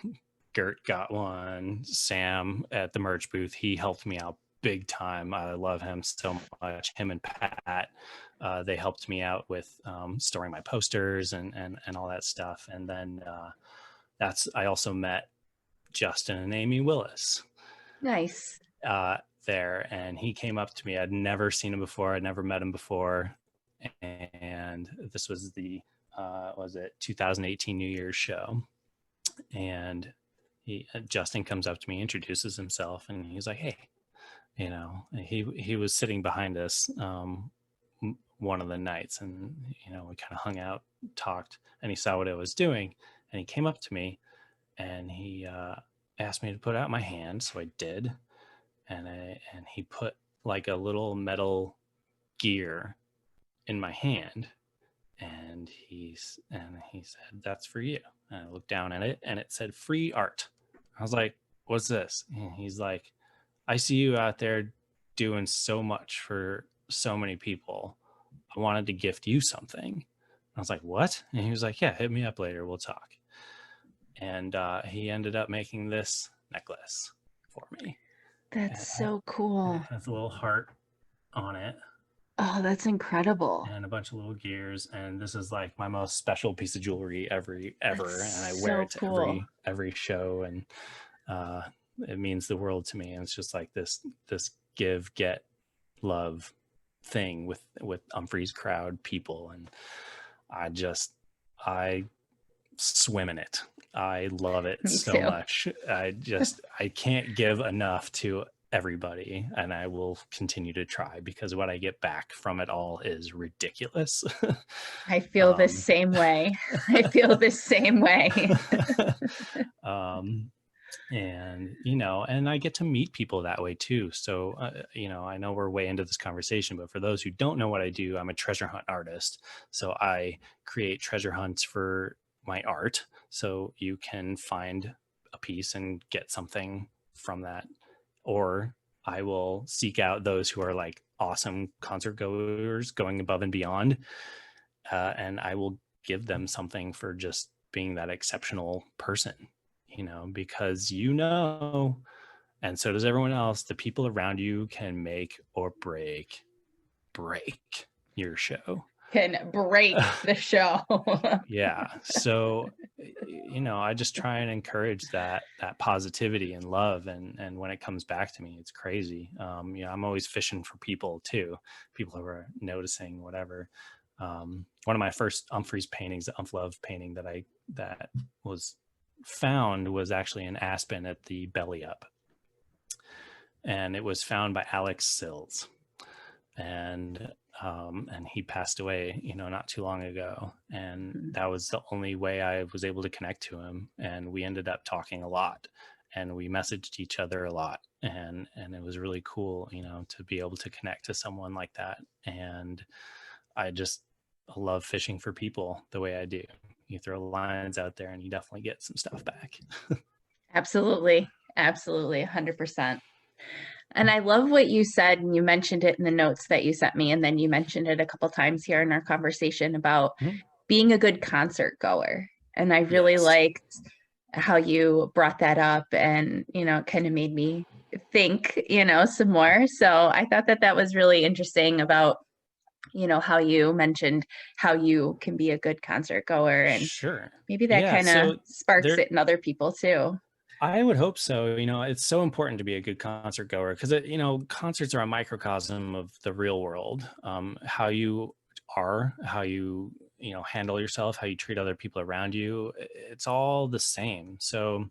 [SPEAKER 2] Gert got one. Sam at the merch booth, he helped me out big time. I love him so much. Him and Pat, they helped me out with storing my posters and all that stuff. And then I also met Justin and Amy Willis
[SPEAKER 1] Nice.
[SPEAKER 2] there, and he came up to me. I'd never seen him before. I'd never met him before, and this was the 2018 New Year's show, and Justin comes up to me, introduces himself, and he's like, "Hey, he was sitting behind us one of the nights, and we kind of hung out, talked, and he saw what I was doing, and he came up to me, and he asked me to put out my hand, so I did, and he put like a little metal gear in my hand, and he said, "That's for you." And I looked down at it, and it said "free art." I was like, "What's this?" And he's like, "I see you out there doing so much for so many people. I wanted to gift you something." I was like, "What?" And he was like, "Yeah, hit me up later. We'll talk." And he ended up making this necklace for me.
[SPEAKER 1] That's so cool.
[SPEAKER 2] It has a little heart on it.
[SPEAKER 1] Oh, that's incredible.
[SPEAKER 2] And a bunch of little gears. And this is like my most special piece of jewelry ever.
[SPEAKER 1] That's
[SPEAKER 2] And I
[SPEAKER 1] so
[SPEAKER 2] wear it to
[SPEAKER 1] cool.
[SPEAKER 2] every show. And it means the world to me. And it's just like this give, get, love thing with Umphrey's crowd people. And I swim in it. I love it so much. I can't give enough to everybody, and I will continue to try, because what I get back from it all is ridiculous.
[SPEAKER 1] I feel the same way. I feel the same way.
[SPEAKER 2] And I get to meet people that way too. So, I know we're way into this conversation, but for those who don't know what I do, I'm a treasure hunt artist. So I create treasure hunts for my art. So you can find a piece and get something from that. Or I will seek out those who are like awesome concert goers going above and beyond. And I will give them something for just being that exceptional person, because and so does everyone else, the people around you can make or break your show.
[SPEAKER 1] Can break the show.
[SPEAKER 2] Yeah. So, I just try and encourage that positivity and love. And when it comes back to me, it's crazy. I'm always fishing for people too, people who are noticing whatever. One of my first Umphrey's paintings, the Umphlove painting that was found, was actually in Aspen at the Belly Up. And it was found by Alex Sills. And he passed away, not too long ago. And that was the only way I was able to connect to him. And we ended up talking a lot, and we messaged each other a lot. And it was really cool, to be able to connect to someone like that. And I just love fishing for people the way I do. You throw lines out there and you definitely get some stuff back.
[SPEAKER 1] Absolutely. 100%. And I love what you said, and you mentioned it in the notes that you sent me, and then you mentioned it a couple times here in our conversation about being a good concert goer. And I really liked how you brought that up, and, it kind of made me think, some more. So I thought that was really interesting about, how you mentioned how you can be a good concert goer, and
[SPEAKER 2] sure,
[SPEAKER 1] maybe that kind of sparks it in other people too.
[SPEAKER 2] I would hope so. It's so important to be a good concert goer, because concerts are a microcosm of the real world. How you are, how you handle yourself, how you treat other people around you, it's all the same. So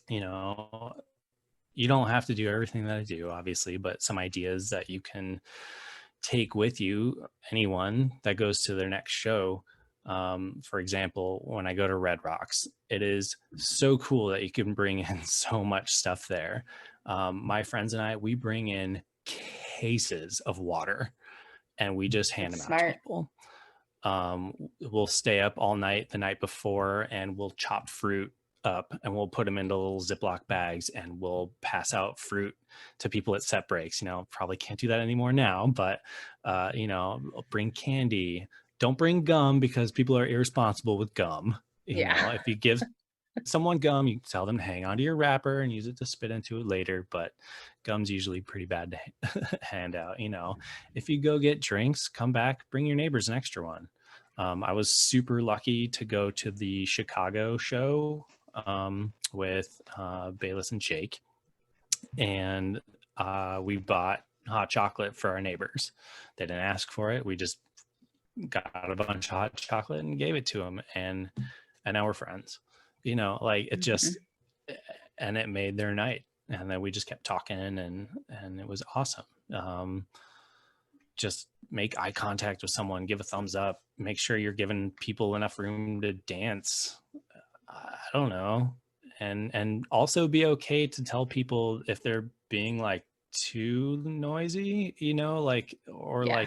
[SPEAKER 2] you don't have to do everything that I do, obviously, but some ideas that you can take with you, anyone that goes to their next show. For example, when I go to Red Rocks, it is so cool that you can bring in so much stuff there. My friends and I, we bring in cases of water, and we just hand them out to people. We'll stay up all night the night before, and we'll chop fruit up and we'll put them into little Ziploc bags and we'll pass out fruit to people at set breaks. Probably can't do that anymore now, but bring candy. Don't bring gum because people are irresponsible with gum. If you give someone gum, you tell them to hang onto your wrapper and use it to spit into it later, but gum's usually pretty bad to hand out. If you go get drinks, come back, bring your neighbors an extra one. I was super lucky to go to the Chicago show with Bayless and Jake, and we bought hot chocolate for our neighbors. They didn't ask for it. We just got a bunch of hot chocolate and gave it to them, and now we're friends. It just, and it made their night, and then we just kept talking, and it was awesome. Just make eye contact with someone, give a thumbs up, make sure you're giving people enough room to dance. I don't know. And also be okay to tell people if they're being like too noisy, like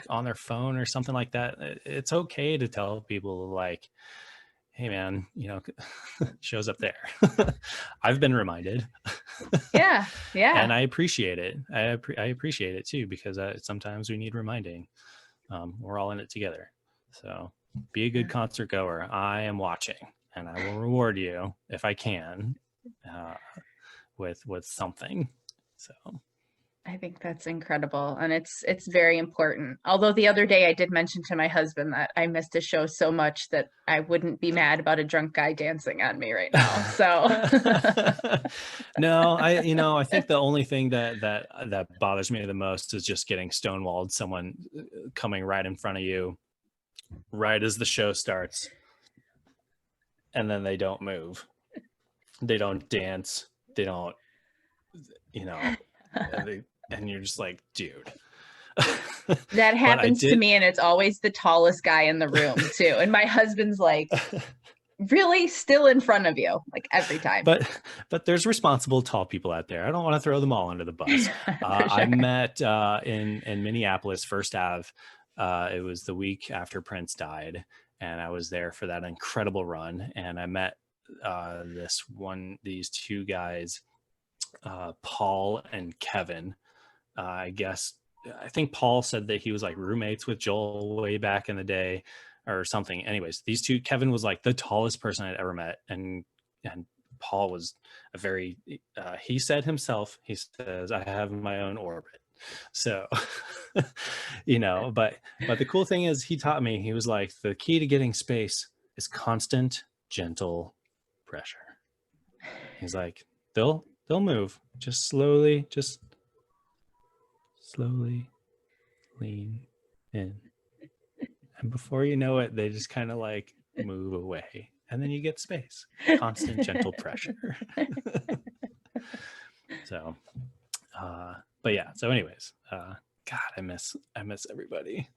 [SPEAKER 2] on their phone or something like that. It's okay to tell people like, hey man, show's up there. I've been reminded.
[SPEAKER 1] Yeah.
[SPEAKER 2] And I appreciate it. I appreciate it too, because sometimes we need reminding. We're all in it together. So be a good concert goer. I am watching, and I will reward you if I can with something. So
[SPEAKER 1] I think that's incredible. And it's very important. Although the other day I did mention to my husband that I missed a show so much that I wouldn't be mad about a drunk guy dancing on me right now. So
[SPEAKER 2] no, I think the only thing that bothers me the most is just getting stonewalled, someone coming right in front of you right as the show starts, and then they don't move. They don't dance. They don't, and you're just like, dude.
[SPEAKER 1] That happens to me, and it's always the tallest guy in the room too. And my husband's like, really, still in front of you, like every time.
[SPEAKER 2] But there's responsible tall people out there. I don't want to throw them all under the bus.
[SPEAKER 1] Sure.
[SPEAKER 2] I met in Minneapolis, First Ave. It was the week after Prince died, and I was there for that incredible run. And I met these two guys, Paul and Kevin. I think Paul said that he was like roommates with Joel way back in the day or something. Anyways, these two, Kevin was like the tallest person I'd ever met. And Paul was a very, he said himself, he says, I have my own orbit. So, but the cool thing is he taught me, he was like, the key to getting space is constant, gentle pressure. He's like, they'll move, just slowly lean in, and before you know it, they just kind of like move away, and then you get space, constant gentle pressure. So but yeah, so anyways, God, I miss everybody.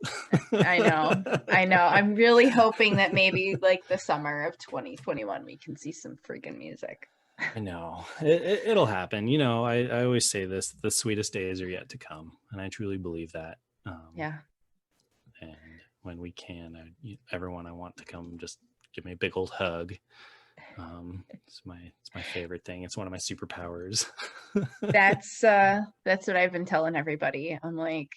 [SPEAKER 1] I know. I'm really hoping that maybe like the summer of 2021 we can see some freaking music.
[SPEAKER 2] I know it'll happen. I always say this: the sweetest days are yet to come, and I truly believe that.
[SPEAKER 1] Yeah.
[SPEAKER 2] And when we can, everyone I want to come just give me a big old hug. It's my favorite thing. It's one of my superpowers.
[SPEAKER 1] That's what I've been telling everybody. I'm like,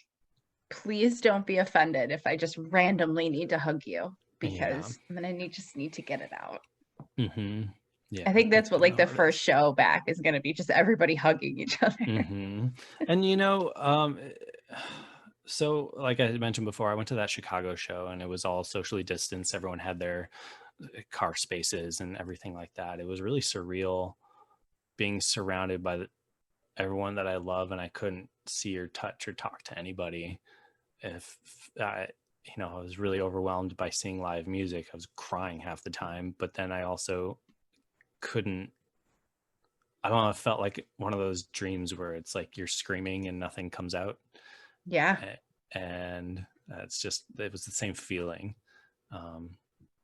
[SPEAKER 1] please don't be offended if I just randomly need to hug you, because I'm gonna just need to get it out.
[SPEAKER 2] Mm-hmm. Yeah,
[SPEAKER 1] I think that's what like the first show back is going to be, just everybody hugging each other.
[SPEAKER 2] Mm-hmm. And so like I mentioned before, I went to that Chicago show and it was all socially distanced. Everyone had their car spaces and everything like that. It was really surreal being surrounded by everyone that I love, and I couldn't see or touch or talk to anybody. If I was really overwhelmed by seeing live music. I was crying half the time, but then I also couldn't, I don't know, it felt like one of those dreams where it's like you're screaming and nothing comes out.
[SPEAKER 1] Yeah.
[SPEAKER 2] And it was the same feeling,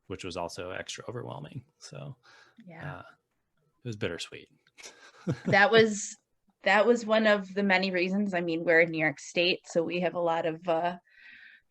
[SPEAKER 2] which was also extra overwhelming. So
[SPEAKER 1] yeah,
[SPEAKER 2] it was bittersweet.
[SPEAKER 1] that was one of the many reasons. I mean, we're in New York State, so we have a lot of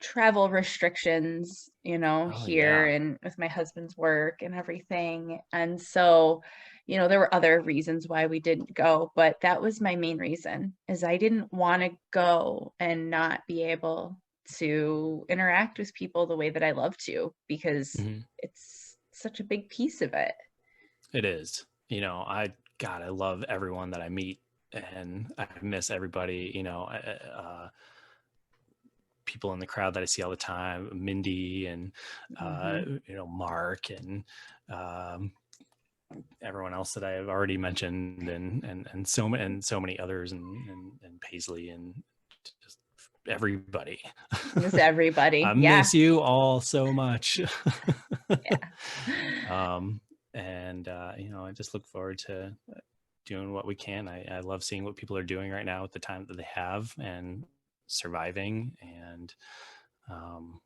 [SPEAKER 1] travel restrictions,
[SPEAKER 2] Oh
[SPEAKER 1] here
[SPEAKER 2] yeah.
[SPEAKER 1] and with my husband's work and everything. And so, there were other reasons why we didn't go, but that was my main reason is I didn't want to go and not be able to interact with people the way that I love to, because
[SPEAKER 2] Mhm.
[SPEAKER 1] it's such a big piece of it.
[SPEAKER 2] It is. God, I love everyone that I meet, and I miss everybody. People in the crowd that I see all the time, Mindy and
[SPEAKER 1] Hmm.
[SPEAKER 2] Mark and um, everyone else that I have already mentioned, and so many others, and Paisley and just everybody.
[SPEAKER 1] It's everybody.
[SPEAKER 2] I
[SPEAKER 1] Yeah.
[SPEAKER 2] miss you all so much.
[SPEAKER 1] Yeah.
[SPEAKER 2] um, and I just look forward to doing what we can. I love seeing what people are doing right now with the time that they have and surviving, um,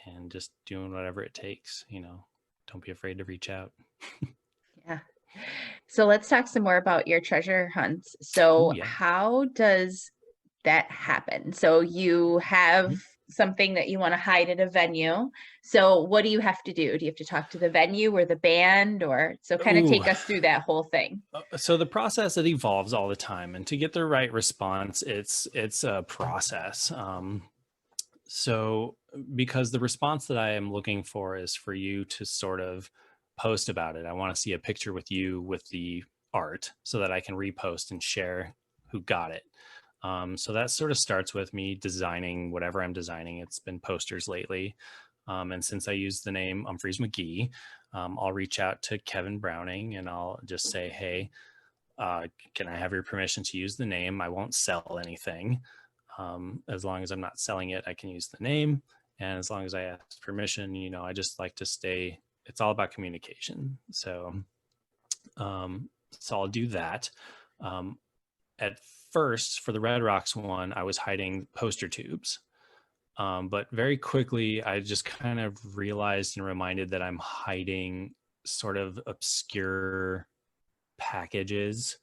[SPEAKER 2] and just doing whatever it takes. Don't be afraid to reach out.
[SPEAKER 1] Yeah. So let's talk some more about your treasure hunts.
[SPEAKER 2] Oh
[SPEAKER 1] So
[SPEAKER 2] yeah.
[SPEAKER 1] how does that happen? So you have
[SPEAKER 2] Mhm.
[SPEAKER 1] something that you want to hide at a venue. So what do you have to do? Do you have to talk to the venue or the band, or so kind of
[SPEAKER 2] Ooh.
[SPEAKER 1] take us through that whole thing?
[SPEAKER 2] So the process, it evolves all the time, and to get the right response, it's a process. So because the response that I am looking for is for you to sort of post about it. I want to see a picture with you with the art so that I can repost and share who got it. So that sort of starts with me designing whatever I'm designing. It's been posters lately. And since I use the name Umphrey's Mcgee, I'll reach out to Kevin Browning and I'll just say, hey, can I have your permission to use the name? I won't sell anything. As long as I'm not selling it, I can use the name. And as long as I ask permission, I just like to stay, it's all about communication. So I'll do that. Um, at first, for the Red Rocks one, I was hiding poster tubes. But very quickly, I just kind of realized and reminded that I'm hiding sort of obscure packages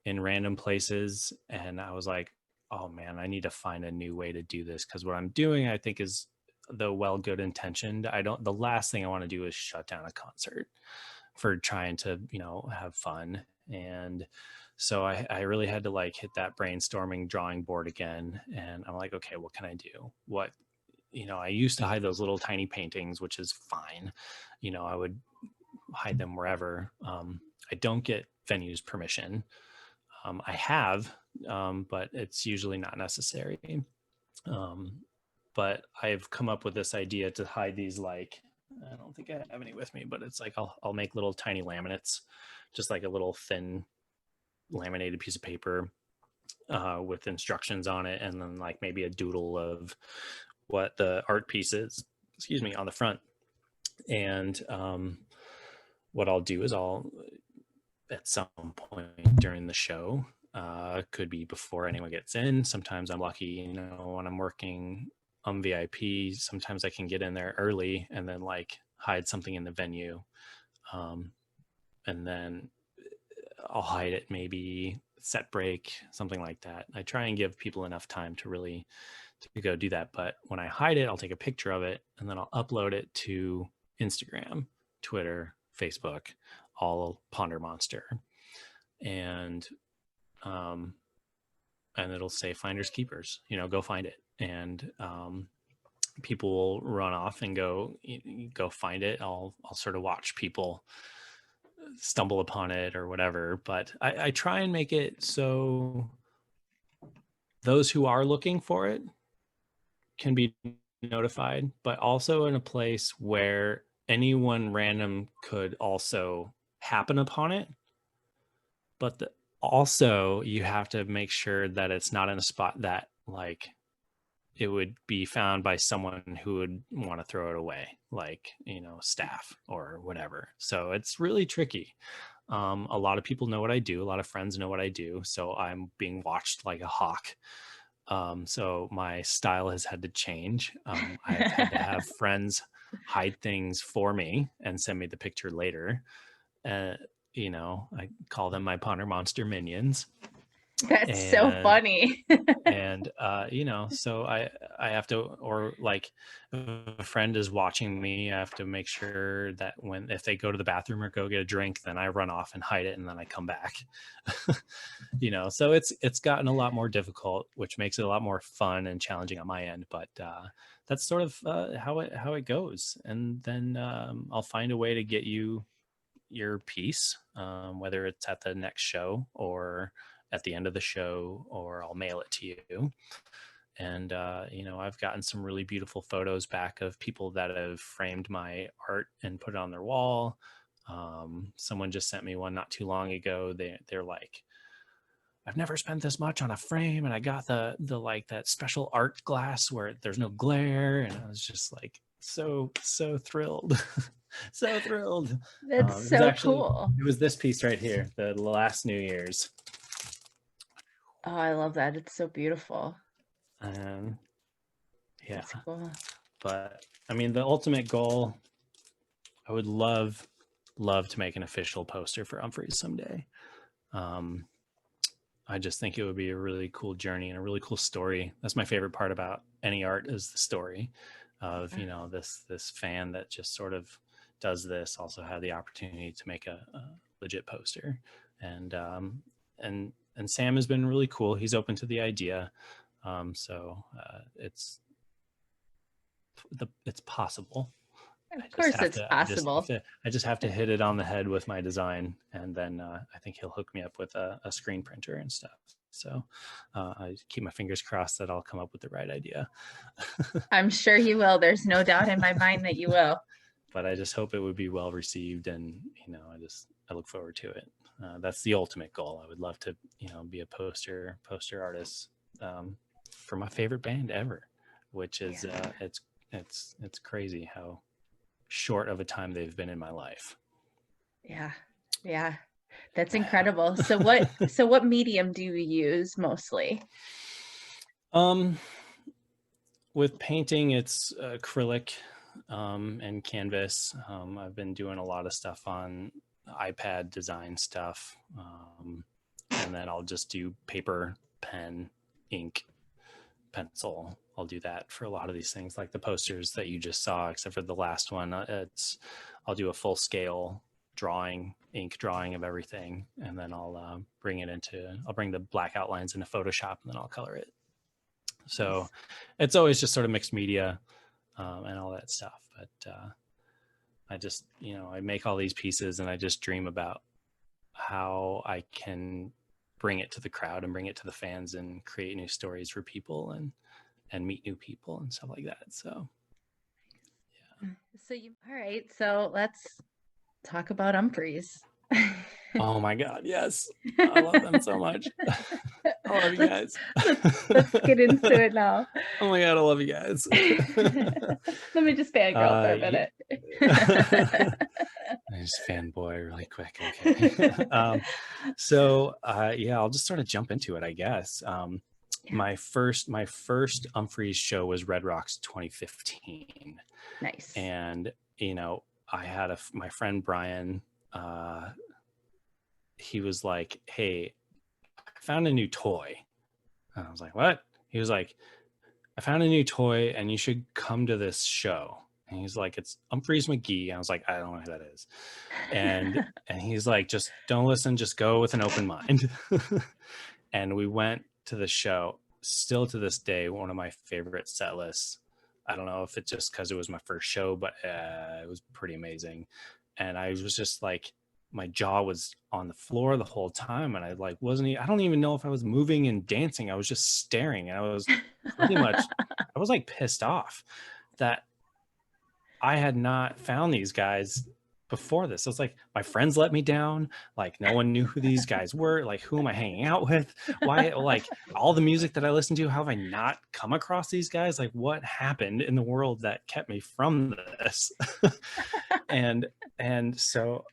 [SPEAKER 2] in random places. And I was like, oh man, I need to find a new way to do this, because what I'm doing, I think, is the good intentioned. The last thing I want to do is shut down a concert for trying to, have fun. And so I really had to like hit that brainstorming drawing board again. And I'm like, okay, what can I do? I used to hide those little tiny paintings, which is fine. I would hide them wherever. I don't get venues permission. I have, but it's usually not necessary. Um, but I've come up with this idea to hide these, like, I don't think I have any with me, but it's like I'll make little tiny laminates, just like a little thin laminated piece of paper with instructions on it, and then like maybe a doodle of what the art piece is, excuse me, on the front. And what I'll do is I'll, at some point during the show, could be before anyone gets in. Sometimes I'm lucky, when I'm working on VIP, sometimes I can get in there early and then like hide something in the venue. Um, and then I'll hide it maybe set break, something like that. I try and give people enough time to really to go do that. But when I hide it, I'll take a picture of it and then I'll upload it to Instagram, Twitter, Facebook, all PonderMonster. And and it'll say finders keepers, go find it. And people will run off and go find it. I'll sort of watch people stumble upon it or whatever, but I try and make it so those who are looking for it can be notified, but also in a place where anyone random could also happen upon it. But also you have to make sure that it's not in a spot that like it would be found by someone who would want to throw it away, like, staff or whatever. So it's really tricky. A lot of people know what I do. A lot of friends know what I do. So I'm being watched like a hawk. So my style has had to change. I've had to have friends hide things for me and send me the picture later. Uh, I call them my PonderMonster minions.
[SPEAKER 1] That's so
[SPEAKER 2] And
[SPEAKER 1] funny.
[SPEAKER 2] you know, so I have to, or like if a friend is watching me, I have to make sure that when, if they go to the bathroom or go get a drink, then I run off and hide it and then I come back. You know, so it's gotten a lot more difficult, which makes it a lot more fun and challenging on my end, but that's sort of how it goes. And then I'll find a way to get you your piece, whether it's at the next show or at the end of the show, or I'll mail it to you. And you know, I've gotten some really beautiful photos back of people that have framed my art and put it on their wall. Someone just sent me one not too long ago. They're like, I've never spent this much on a frame, and I got the like that special art glass where there's no glare, and I was just like so thrilled. So thrilled.
[SPEAKER 1] That's
[SPEAKER 2] It was
[SPEAKER 1] so
[SPEAKER 2] actually,
[SPEAKER 1] cool.
[SPEAKER 2] it was this piece right here, the last New Year's.
[SPEAKER 1] Oh, I love that. It's so beautiful.
[SPEAKER 2] Um, yeah,
[SPEAKER 1] That's cool.
[SPEAKER 2] but I mean, the ultimate goal, I would love to make an official poster for Umphrey someday. Um, I just think it would be a really cool journey and a really cool story. That's my favorite part about any art, is the story of, you know, this fan that just sort of does this, also had the opportunity to make a legit poster. And and Sam has been really cool. He's open to the idea. So it's possible.
[SPEAKER 1] Of course it's
[SPEAKER 2] I just have
[SPEAKER 1] possible.
[SPEAKER 2] to, I just have to hit it on the head with my design, and then I think he'll hook me up with a screen printer and stuff. So I keep my fingers crossed that I'll come up with the right idea.
[SPEAKER 1] I'm sure you will. There's no doubt in my mind that you will.
[SPEAKER 2] But I just hope it would be well received, and you know, I look forward to it. That's the ultimate goal. I would love to, you know, be a poster artist for my favorite band ever, which is it's crazy how short of a time they've been in my life.
[SPEAKER 1] Yeah, that's incredible. So what medium do you use mostly?
[SPEAKER 2] With painting, it's acrylic and canvas. I've been doing a lot of stuff on iPad design stuff, and then I'll just do paper, pen, ink, pencil. I'll do that for a lot of these things, like the posters that you just saw, except for the last one. I'll do a full scale drawing, ink drawing of everything, and then I'll bring the black outlines into Photoshop, and then I'll color it. So it's always just sort of mixed media and all that stuff. But I just, you know, I make all these pieces and I just dream about how I can bring it to the crowd and bring it to the fans and create new stories for people and meet new people and stuff like that. So, yeah.
[SPEAKER 1] All right, so let's talk about Umphrey's.
[SPEAKER 2] Oh my God, yes. I love them so much. I love you guys.
[SPEAKER 1] Let's get into it now.
[SPEAKER 2] Oh my God, I love you guys.
[SPEAKER 1] Let me just fangirl for a minute.
[SPEAKER 2] I just fanboy really quick. Okay. So yeah, I'll just sort of jump into it, I guess. My first Umphrey's show was Red Rocks 2015.
[SPEAKER 1] Nice.
[SPEAKER 2] And you know, I had my friend Brian, he was like, hey, I found a new toy. And I was like, what? He was like, I found a new toy and you should come to this show. And he's like, it's Umphrey's Mcgee. I was like, I don't know who that is. And he's like, just don't listen, just go with an open mind. And we went to the show. Still to this day, one of my favorite set lists. I don't know if it's just because it was my first show, but it was pretty amazing. And I was just like, my jaw was on the floor the whole time, and I like I don't even know if I was moving and dancing. I was just staring, and I was pretty much I was like pissed off that I had not found these guys before this. So it's like, my friends let me down. Like, no one knew who these guys were. Like, who am I hanging out with? Why, like, all the music that I listened to, how have I not come across these guys? Like, what happened in the world that kept me from this? and so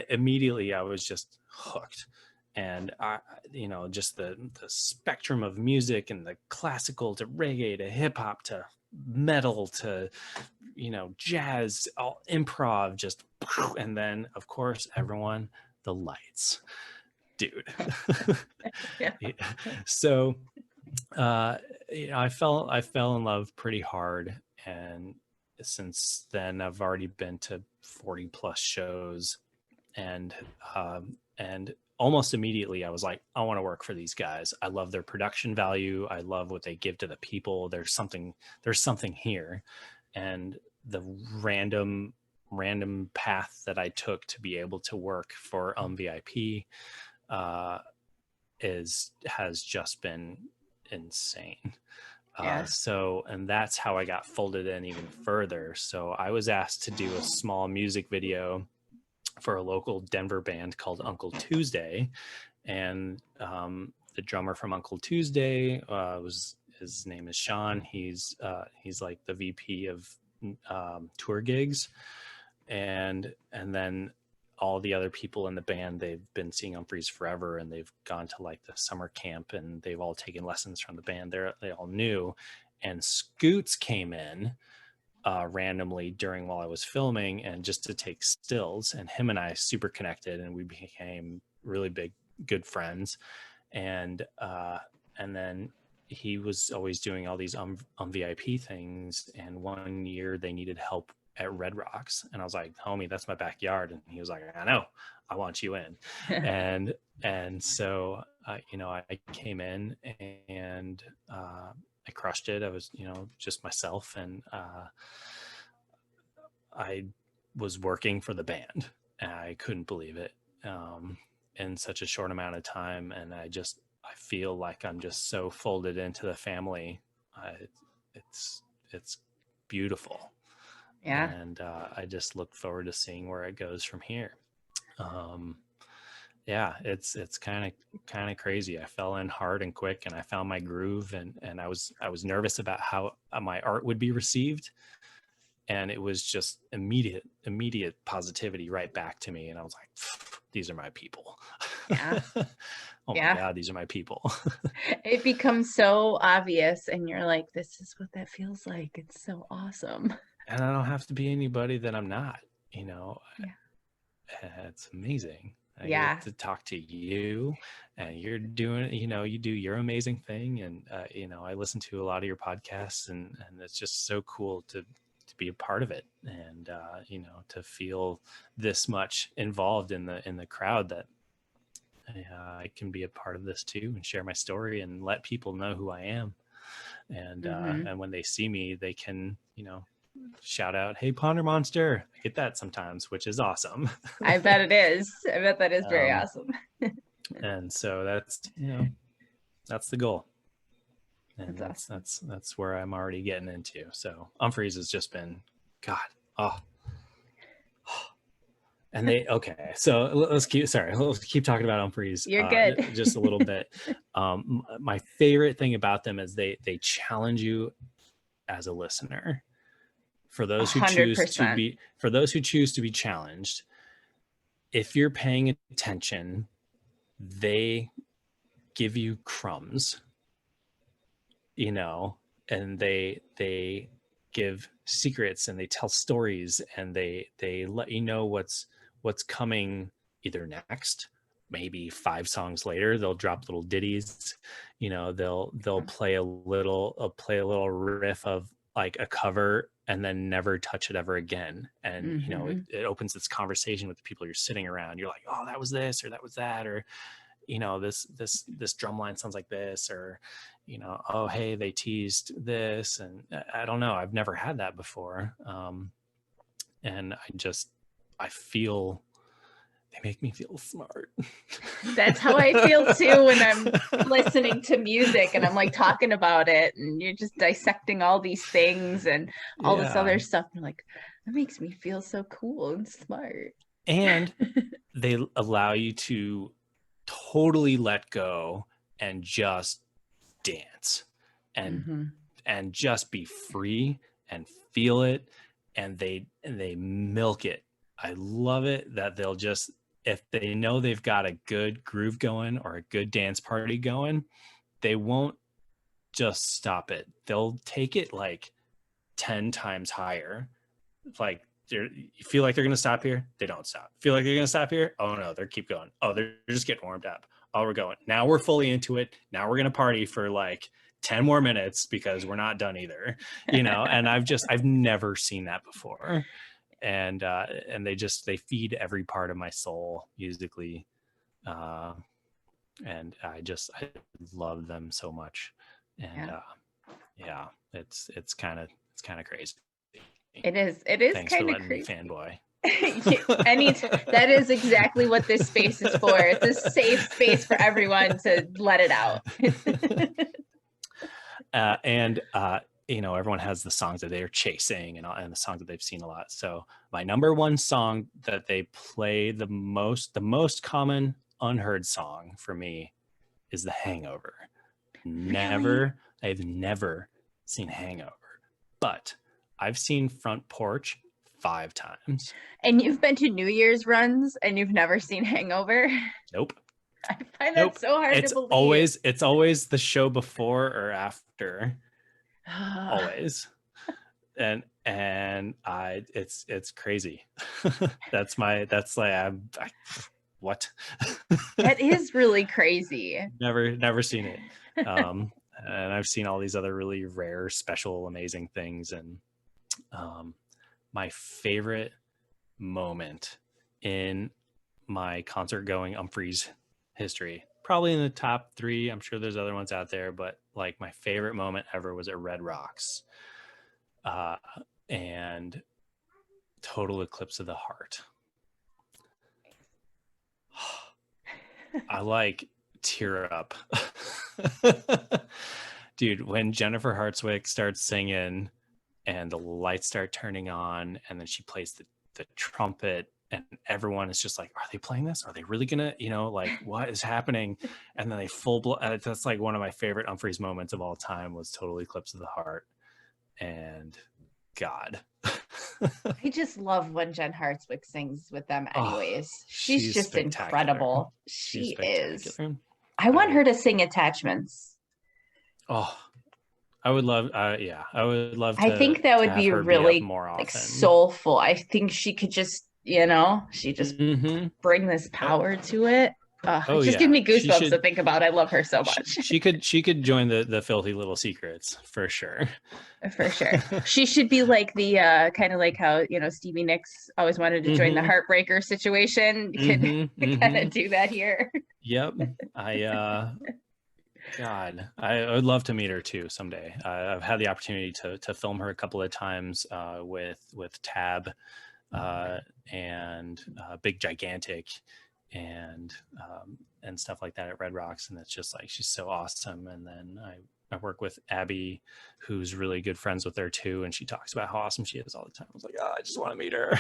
[SPEAKER 2] immediately I was just hooked. And I, you know, just the spectrum of music, and the classical to reggae to hip hop to metal to, you know, jazz, all improv, just, and then of course everyone, the lights. dude.
[SPEAKER 1] Yeah.
[SPEAKER 2] Yeah. So I fell in love pretty hard, and since then I've already been to 40 plus shows, and almost immediately I was like, I want to work for these guys. I love their production value. I love what they give to the people. There's something here. And the random path that I took to be able to work for VIP has just been insane.
[SPEAKER 1] Yeah.
[SPEAKER 2] And that's how I got folded in even further. So I was asked to do a small music video for a local Denver band called Uncle Tuesday. And the drummer from Uncle Tuesday his name is Sean. He's like the VP of tour gigs. And then all the other people in the band, they've been seeing Umphrey's forever, and they've gone to like the summer camp, and they've all taken lessons from the band. They all knew. And Scoots came in randomly while I was filming, and just to take stills, and him and I super connected, and we became really good friends. And then he was always doing all these VIP things, and one year they needed help at Red Rocks, and I was like, homie, that's my backyard. And he was like, I know, I want you in. and so I came in, and I crushed it. I was just myself, and I was working for the band, and I couldn't believe it in such a short amount of time. And I feel like I'm just so folded into the family. It's beautiful.
[SPEAKER 1] Yeah.
[SPEAKER 2] And I just look forward to seeing where it goes from here. Yeah, it's kind of crazy. I fell in hard and quick, and I found my groove, and I was nervous about how my art would be received. And it was just immediate positivity right back to me. And I was like, these are my people.
[SPEAKER 1] Yeah.
[SPEAKER 2] Oh my God, these are my people.
[SPEAKER 1] It becomes so obvious, and you're like, this is what that feels like. It's so awesome.
[SPEAKER 2] And I don't have to be anybody that I'm not,
[SPEAKER 1] Yeah.
[SPEAKER 2] It's amazing. I
[SPEAKER 1] Yeah.
[SPEAKER 2] get to talk to you, and you're doing, you do your amazing thing. And, I listen to a lot of your podcasts, and it's just so cool to be a part of it, and to feel this much involved in the crowd, that I can be a part of this too, and share my story, and let people know who I am. And and when they see me, they can shout out, hey, PonderMonster. I get that sometimes, which is awesome.
[SPEAKER 1] I bet it is. I bet that is very awesome.
[SPEAKER 2] And so that's the goal. And
[SPEAKER 1] that's awesome.
[SPEAKER 2] that's where I'm already getting into. So Umphrey's has just been, God, and so let's keep talking about Umphrey's.
[SPEAKER 1] You're good.
[SPEAKER 2] Just a little bit. My favorite thing about them is they challenge you as a listener. For those who
[SPEAKER 1] 100%.
[SPEAKER 2] choose to be challenged, if you're paying attention, they give you crumbs, and they give secrets, and they tell stories, and they let you know what's coming either next. Maybe 5 songs later, they'll drop little ditties, they'll play a little riff of like a cover, and then never touch it ever again. And it opens this conversation with the people you're sitting around. You're like, oh, that was this, or that was that, or this drum line sounds like this, or oh, hey, they teased this. And I don't know, I've never had that before. And I feel they make me feel smart.
[SPEAKER 1] That's how I feel too when I'm listening to music, and I'm like talking about it, and you're just dissecting all these things and all this other stuff. And I'm like, that makes me feel so cool and smart.
[SPEAKER 2] And they allow you to totally let go and just dance and just be free and feel it. And they milk it. I love it that they'll just, if they know they've got a good groove going or a good dance party going, they won't just stop it. They'll take it like 10 times higher. Like You feel like they're going to stop here. They don't stop. Feel like they're going to stop here. Oh no, they keep going. Oh, they're just getting warmed up. Oh, we're going. Now we're fully into it. Now we're going to party for like 10 more minutes because we're not done either, and I've never seen that before. And they feed every part of my soul musically. And I love them so much. And it's kind of crazy.
[SPEAKER 1] It is
[SPEAKER 2] Thanks
[SPEAKER 1] kind
[SPEAKER 2] for
[SPEAKER 1] of
[SPEAKER 2] letting
[SPEAKER 1] crazy.
[SPEAKER 2] me fanboy.
[SPEAKER 1] That is exactly what this space is for. It's a safe space for everyone to let it out.
[SPEAKER 2] Everyone has the songs that they're chasing and the songs that they've seen a lot. So my number one song that they play the most common unheard song for me is The Hangover.
[SPEAKER 1] Really?
[SPEAKER 2] I've never seen Hangover, but I've seen Front Porch 5 times.
[SPEAKER 1] And you've been to New Year's runs and you've never seen Hangover?
[SPEAKER 2] Nope.
[SPEAKER 1] I find that so hard to believe.
[SPEAKER 2] It's always the show before or after. Always. And it's crazy. What?
[SPEAKER 1] That is really crazy.
[SPEAKER 2] Never seen it. And I've seen all these other really rare, special, amazing things. And my favorite moment in my concert going Umphrey's history, probably in the top 3. I'm sure there's other ones out there, but like my favorite moment ever was at Red Rocks. And Total Eclipse of the Heart. I like tear up. Dude, when Jennifer Hartswick starts singing and the lights start turning on and then she plays the trumpet and everyone is just like, are they playing this? Are they really gonna, like what is happening? And then they that's like one of my favorite Umphrey's moments of all time was Total Eclipse of the Heart. And God.
[SPEAKER 1] I just love when Jen Hartswick sings with them anyways. She's just incredible. She is. I want her to sing Attachments.
[SPEAKER 2] Oh, I would love, I would love to.
[SPEAKER 1] I think that would be really
[SPEAKER 2] more often.
[SPEAKER 1] Like soulful. I think she could just, bring this power to it. Just give me goosebumps to think about. I love her so much.
[SPEAKER 2] She could join the Filthy Little Secrets for sure.
[SPEAKER 1] For sure. She should be like the kind of like how, Stevie Nicks always wanted to join the Heartbreaker situation. You could kind of do that here.
[SPEAKER 2] Yep. God, I would love to meet her too someday. I've had the opportunity to film her a couple of times with Tab and Big Gigantic and stuff like that at Red Rocks, and it's just like she's so awesome. And then I work with Abby, who's really good friends with her too, and she talks about how awesome she is all the time. I was like, I just want to meet her.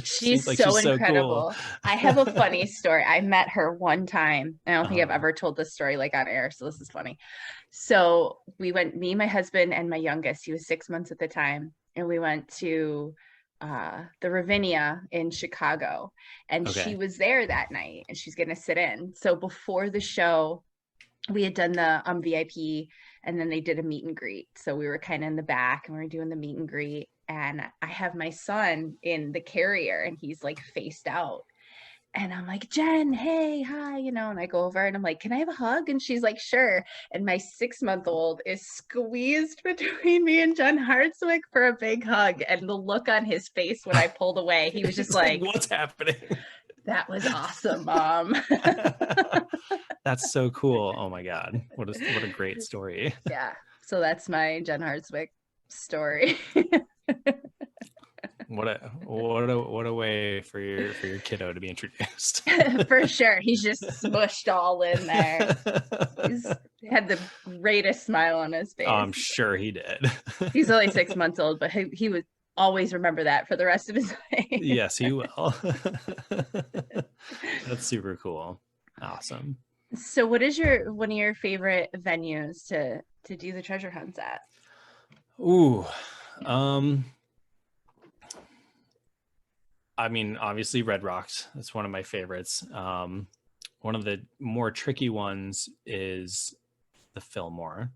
[SPEAKER 1] She's so incredible. Cool. I have a funny story. I met her one time. I don't think I've ever told this story like on air, so this is funny. So we went, me, my husband, and my youngest, he was 6 months at the time, and we went to the Ravinia in Chicago, and she was there that night, and she's gonna sit in. So before the show, we had done the VIP, and then they did a meet and greet. So we were kind of in the back and we were doing the meet and greet, and I have my son in the carrier and he's like faced out. And I'm like, Jen, hey, hi, and I go over and I'm like, can I have a hug? And she's like, sure. And my 6-month-old is squeezed between me and Jen Hartswick for a big hug. And the look on his face when I pulled away, he was just like,
[SPEAKER 2] what's happening?
[SPEAKER 1] That was awesome, Mom.
[SPEAKER 2] That's so cool. Oh my God. What a great story.
[SPEAKER 1] Yeah. So that's my Jen Hartswick story.
[SPEAKER 2] What a way for your kiddo to be introduced.
[SPEAKER 1] For sure. He's just smushed all in there. He had the greatest smile on his face.
[SPEAKER 2] Oh, I'm sure he did.
[SPEAKER 1] He's only 6 months old, but he would always remember that for the rest of his life.
[SPEAKER 2] Yes, he will. That's super cool. Awesome.
[SPEAKER 1] So what is one of your favorite venues to do the treasure hunts at?
[SPEAKER 2] Ooh. I mean, obviously Red Rocks. That's one of my favorites. One of the more tricky ones is the Fillmore.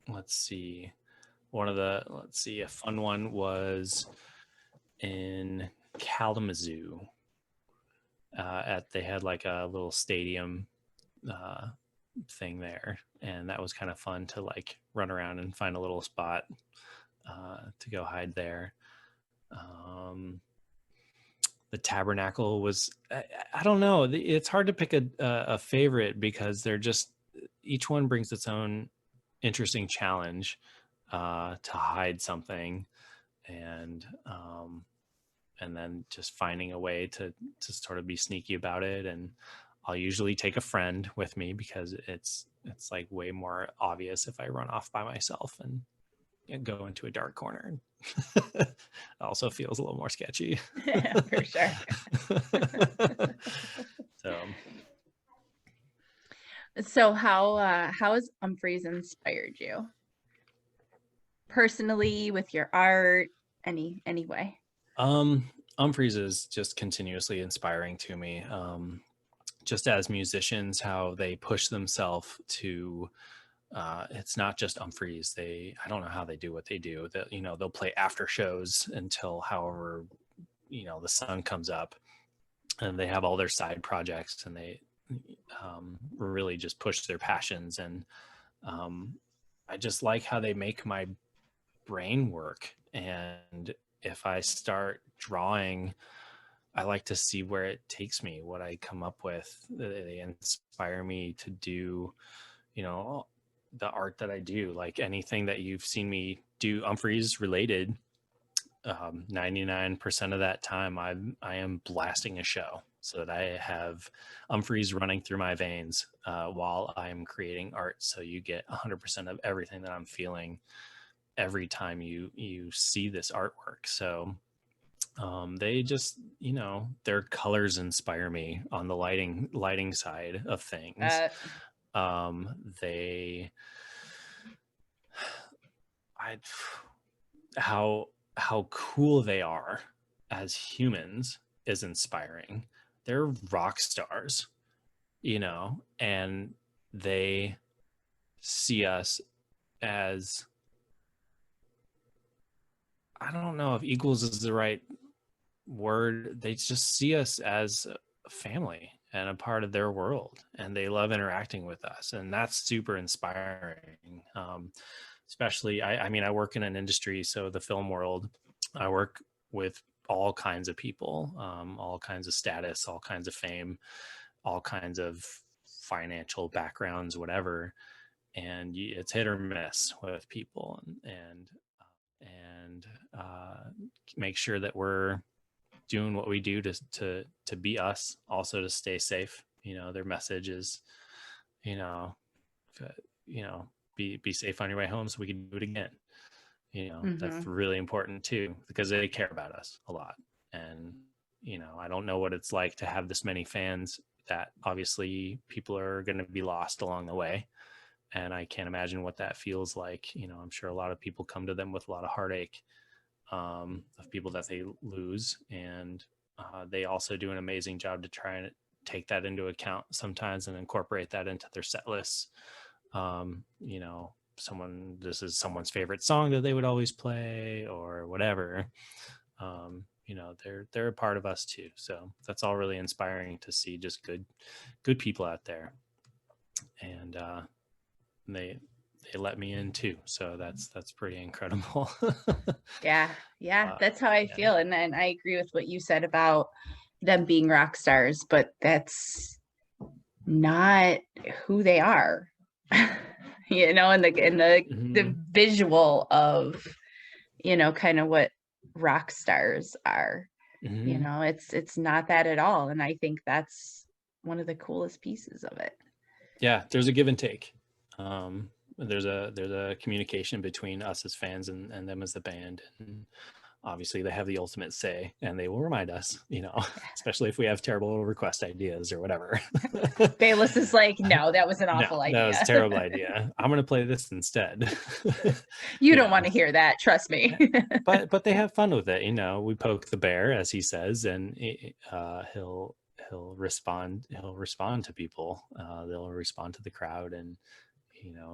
[SPEAKER 2] Let's see. let's see, a fun one was in Kalamazoo. They had like a little stadium thing there, and that was kind of fun to like run around and find a little spot to go hide there. The Tabernacle was, I don't know, it's hard to pick a favorite because they're just, each one brings its own interesting challenge to hide something, and then just finding a way to sort of be sneaky about it. And I'll usually take a friend with me because it's like way more obvious if I run off by myself and go into a dark corner. It also feels a little more sketchy.
[SPEAKER 1] For sure. So how has Umphrey's inspired you personally, with your art, any way?
[SPEAKER 2] Umphrey's is just continuously inspiring to me. Just as musicians, how they push themselves to it's not just Umphrey's. I don't know how they do what they do. That, they'll play after shows until however, the sun comes up, and they have all their side projects, and they really just push their passions. And I just like how they make my brain work. And if I start drawing, I like to see where it takes me, what I come up with. They inspire me to do, the art that I do. Like anything that you've seen me do Umphrey's related, 99% of that time I am blasting a show, so that I have Umphrey's running through my veins while I'm creating art. So you get 100% of everything that I'm feeling every time you see this artwork. So they just, their colors inspire me on the lighting side of things. How cool they are as humans is inspiring. They're rock stars, and they see us as, I don't know if equals is the right word. They just see us as a family and a part of their world, and they love interacting with us, and that's super inspiring. Especially, I mean, I work in an industry, so the film world, I work with all kinds of people, all kinds of status, all kinds of fame, all kinds of financial backgrounds, whatever. And it's hit or miss with people, and make sure that we're doing what we do to be us, also to stay safe. Their message is, be safe on your way home so we can do it again. That's really important too, because they care about us a lot. And I don't know what it's like to have this many fans, that obviously people are going to be lost along the way, and I can't imagine what that feels like. I'm sure a lot of people come to them with a lot of heartache of people that they lose, and they also do an amazing job to try and take that into account sometimes and incorporate that into their set lists. This is someone's favorite song that they would always play or whatever. They're a part of us too. So that's all really inspiring to see, just good people out there. And they let me in too. So that's pretty incredible.
[SPEAKER 1] Yeah. That's how I feel. And I agree with what you said about them being rock stars, but that's not who they are. In the visual of, kind of what rock stars are. It's not that at all. And I think that's one of the coolest pieces of it.
[SPEAKER 2] Yeah, there's a give and take. There's a communication between us as fans and them as the band. And obviously they have the ultimate say, and they will remind us, especially if we have terrible request ideas or whatever.
[SPEAKER 1] Bayless is like, no, that was an awful idea.
[SPEAKER 2] That was a terrible idea. I'm going to play this instead.
[SPEAKER 1] You don't want to hear that. Trust me.
[SPEAKER 2] but they have fun with it. We poke the bear, as he says, and he'll respond to people. They'll respond to the crowd, and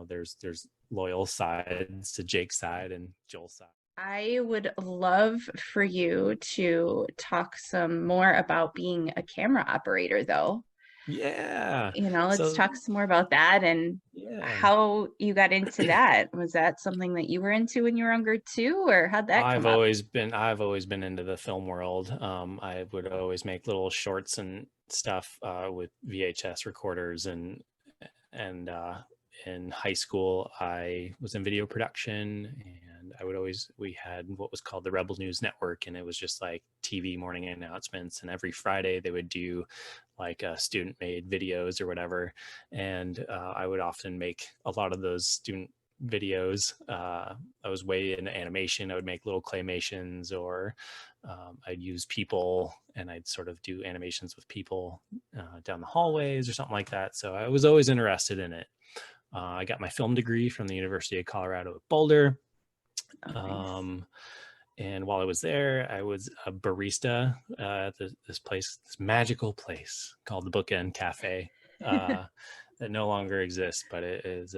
[SPEAKER 2] there's loyal sides to Jake's side and Joel's side.
[SPEAKER 1] I would love for you to talk some more about being a camera operator, though.
[SPEAKER 2] Yeah.
[SPEAKER 1] Let's
[SPEAKER 2] So
[SPEAKER 1] talk some more about that and
[SPEAKER 2] yeah,
[SPEAKER 1] how you got into that. Was that something that you were into when you were younger too, or how'd that come up?
[SPEAKER 2] I've always been into the film world. I would always make little shorts and stuff with VHS recorders, and in high school I was in video production, and we had what was called the Rebel News Network, and it was just like TV morning announcements, and every Friday they would do like student made videos or whatever, and I would often make a lot of those student videos. I was way into animation. I would make little claymations, or I'd use people and I'd sort of do animations with people down the hallways or something like that. So I was always interested in it. I got my film degree from the University of Colorado at Boulder.
[SPEAKER 1] Oh, nice.
[SPEAKER 2] Um, and while I was there, I was a barista at this place, this magical place called the Bookend Cafe, that no longer exists, but it is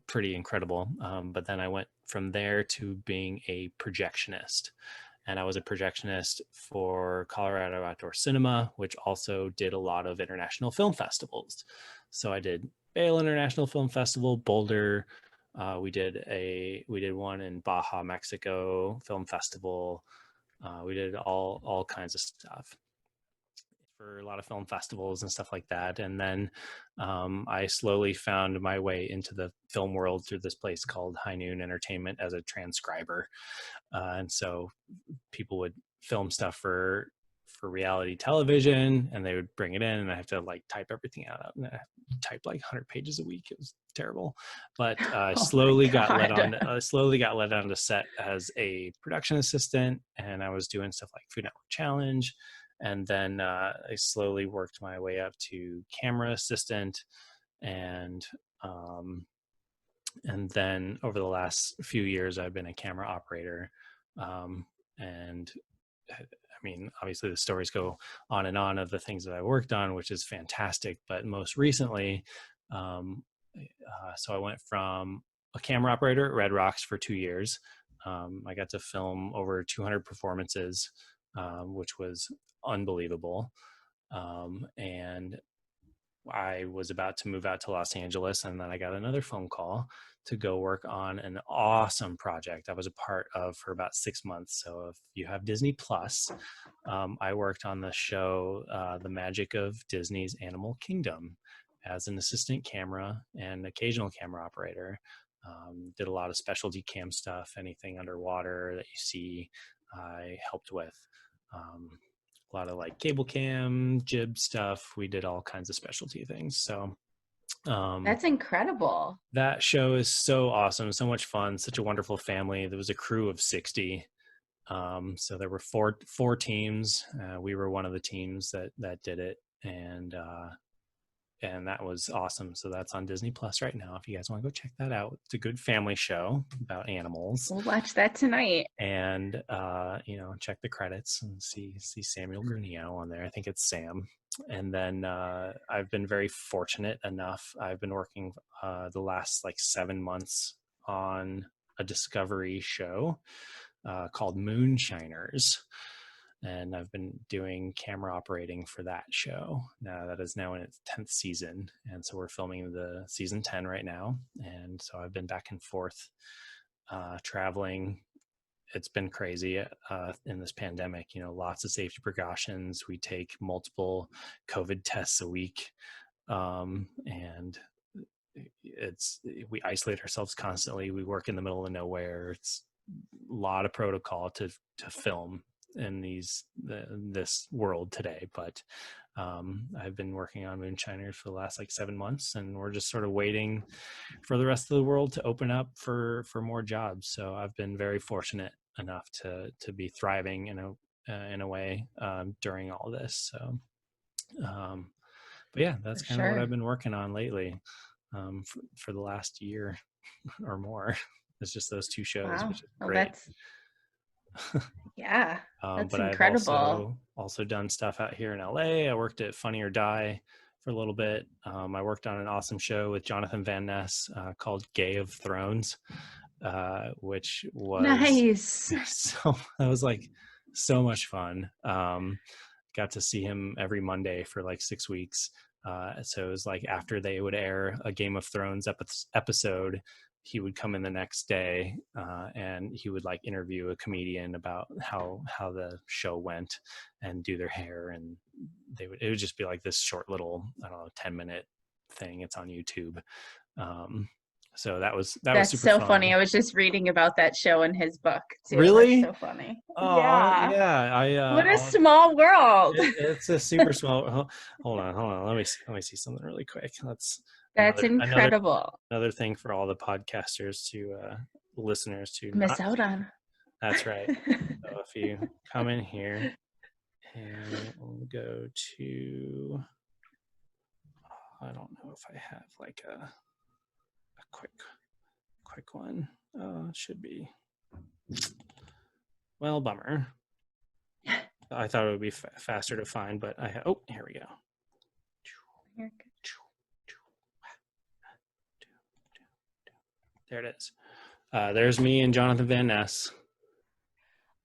[SPEAKER 2] pretty incredible. But then I went from there to being a projectionist. And I was a projectionist for Colorado Outdoor Cinema, which also did a lot of international film festivals. So I did Vail International Film Festival, Boulder. We did one in Baja, Mexico Film Festival. We did all kinds of stuff for a lot of film festivals and stuff like that. And then I slowly found my way into the film world through this place called High Noon Entertainment as a transcriber. And so people would film stuff for reality television, and they would bring it in, and I have to like type everything out, and I typed like 100 pages a week. It was terrible, but
[SPEAKER 1] Oh my God.
[SPEAKER 2] slowly got let on to set as a production assistant, and I was doing stuff like Food Network Challenge, and then I slowly worked my way up to camera assistant, and then over the last few years I've been a camera operator. And I mean, obviously the stories go on and on of the things that I worked on, which is fantastic. But most recently, so I went from a camera operator at Red Rocks for 2 years. I got to film over 200 performances, which was unbelievable. And I was about to move out to Los Angeles, and then I got another phone call to go work on an awesome project I was a part of for about 6 months. So if you have Disney Plus, I worked on the show, The Magic of Disney's Animal Kingdom, as an assistant camera and occasional camera operator. Did a lot of specialty cam stuff, anything underwater that you see, I helped with. A lot of like cable cam, jib stuff. We did all kinds of specialty things. So
[SPEAKER 1] That's incredible.
[SPEAKER 2] that show is so awesome, so much fun, such a wonderful family. There was a crew of 60. So there were four teams. We were one of the teams that did it, and that was awesome. So that's on Disney Plus right now. If you guys want to go check that out, it's a good family show about animals.
[SPEAKER 1] We'll watch that tonight.
[SPEAKER 2] And check the credits and see Samuel Granillo on there. I think it's Sam. And then I've been very fortunate enough. I've been working the last like 7 months on a Discovery show called Moonshiners, and I've been doing camera operating for that show. Now that is now in its 10th season, and so we're filming the season 10 right now. And so I've been back and forth traveling. It's been crazy in this pandemic. Lots of safety precautions. We take multiple COVID tests a week, and we isolate ourselves constantly. We work in the middle of nowhere. It's a lot of protocol to film in this world today. But I've been working on Moonshiners for the last like 7 months, and we're just sort of waiting for the rest of the world to open up for more jobs. So I've been very fortunate enough to be thriving in a way during all this. So but yeah, that's
[SPEAKER 1] For
[SPEAKER 2] kind of what I've
[SPEAKER 1] sure.
[SPEAKER 2] been working on lately, for the last year or more. It's just those two shows,
[SPEAKER 1] Wow.
[SPEAKER 2] which is
[SPEAKER 1] Well,
[SPEAKER 2] great.
[SPEAKER 1] yeah, that's
[SPEAKER 2] But I've
[SPEAKER 1] incredible.
[SPEAKER 2] also done stuff out here in LA. I worked at Funny or Die for a little bit. I worked on an awesome show with Jonathan Van Ness called Gay of Thrones, which was
[SPEAKER 1] Nice.
[SPEAKER 2] so, that was like so much fun. Got to see him every Monday for like 6 weeks. So it was like after they would air a Game of Thrones episode, he would come in the next day and he would like interview a comedian about how the show went and do their hair, and it would just be like this short little, I don't know, 10-minute thing. It's on YouTube. So that was
[SPEAKER 1] That's
[SPEAKER 2] super
[SPEAKER 1] so
[SPEAKER 2] fun.
[SPEAKER 1] funny. I was just reading about that show in his book too.
[SPEAKER 2] Really?
[SPEAKER 1] That's so funny.
[SPEAKER 2] Oh yeah.
[SPEAKER 1] What a small world.
[SPEAKER 2] It's a super small. Hold on. Let me see something really quick.
[SPEAKER 1] That's incredible.
[SPEAKER 2] Another thing for all the podcasters listeners to
[SPEAKER 1] Miss out on.
[SPEAKER 2] That's right. So if you come in here and we'll go to, I don't know if I have like a quick one. Should be. Well, bummer. I thought it would be faster to find, but here we go. There it is. There's me and Jonathan Van Ness.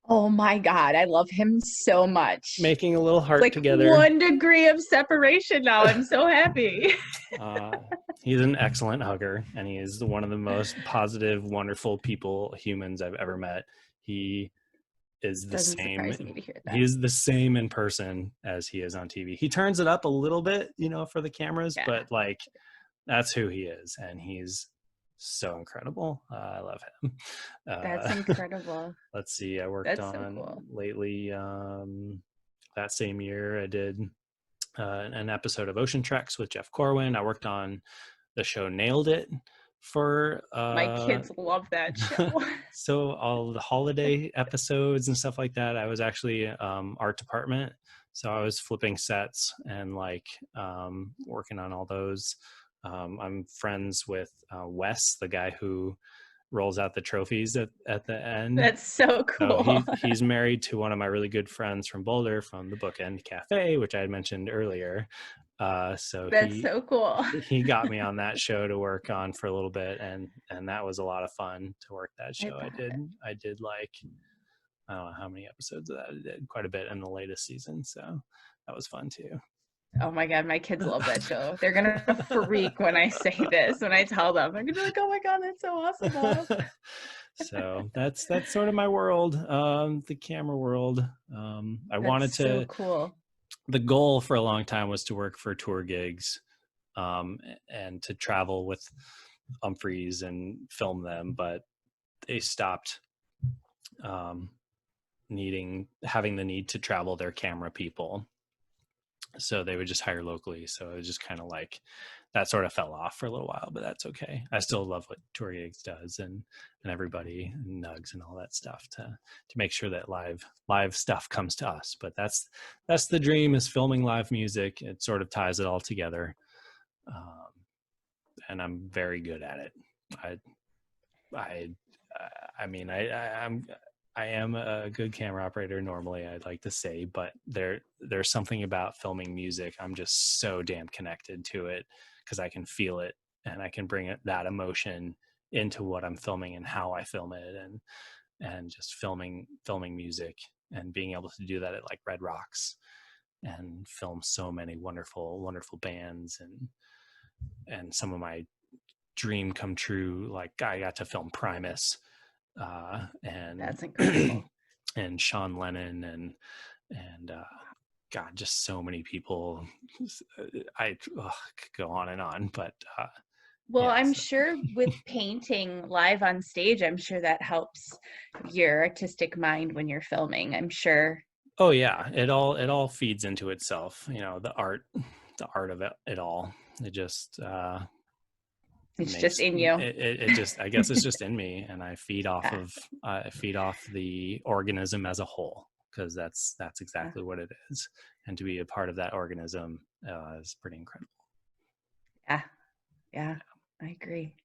[SPEAKER 1] Oh my God, I love him so much.
[SPEAKER 2] Making a little heart
[SPEAKER 1] like
[SPEAKER 2] together.
[SPEAKER 1] 1 degree of separation now. I'm so happy.
[SPEAKER 2] He's an excellent hugger, and he is one of the most positive, wonderful humans I've ever met. He is the same. He's the same in person as he is on TV. He turns it up a little bit, for the cameras, but like that's who he is, and he's so incredible. I love him.
[SPEAKER 1] That's incredible.
[SPEAKER 2] Let's see. I worked lately. That same year, I did an episode of Ocean Treks with Jeff Corwin. I worked on the show Nailed It for
[SPEAKER 1] my kids love that show.
[SPEAKER 2] So all the holiday episodes and stuff like that, I was actually art department, so I was flipping sets and like working on all those. I'm friends with Wes, the guy who rolls out the trophies at the end.
[SPEAKER 1] That's so cool.
[SPEAKER 2] So he's married to one of my really good friends from Boulder, from the Bookend Cafe, which I had mentioned earlier. So
[SPEAKER 1] that's so cool.
[SPEAKER 2] He got me on that show to work on for a little bit, and that was a lot of fun to work that show. I did like, I don't know how many episodes of that I did, quite a bit in the latest season, so that was fun too.
[SPEAKER 1] Oh my God, my kids love that show. They're gonna freak when I say this, when I tell them. They're gonna be like, "Oh my God, that's so awesome!"
[SPEAKER 2] So that's sort of my world, the camera world. I wanted to.
[SPEAKER 1] So cool.
[SPEAKER 2] The goal for a long time was to work for tour gigs, and to travel with Umphrey's and film them, but they stopped having the need to travel their camera people. So they would just hire locally. So it was just kind of like that sort of fell off for a little while, but that's okay. I still love what Tour Gigs does and everybody, and Nugs and all that stuff to make sure that live stuff comes to us. But that's the dream, is filming live music. It sort of ties it all together. And I'm very good at it. I am a good camera operator normally, I'd like to say, but there's something about filming music. I'm just so damn connected to it because I can feel it and I can bring that emotion into what I'm filming and how I film it, and just filming music and being able to do that at like Red Rocks and film so many wonderful, wonderful bands and some of my dream come true. Like I got to film Primus. And
[SPEAKER 1] that's incredible.
[SPEAKER 2] And Sean Lennon and God, just so many people. I could go on and on, but
[SPEAKER 1] I'm sure with painting live on stage, I'm sure that helps your artistic mind when you're filming. I'm sure.
[SPEAKER 2] Oh yeah, it all feeds into itself. The art of it all. It just.
[SPEAKER 1] It's just in you.
[SPEAKER 2] It just, I guess it's just in me, and I feed off the organism as a whole, because that's exactly what it is. And to be a part of that organism is pretty incredible.
[SPEAKER 1] Yeah, I agree.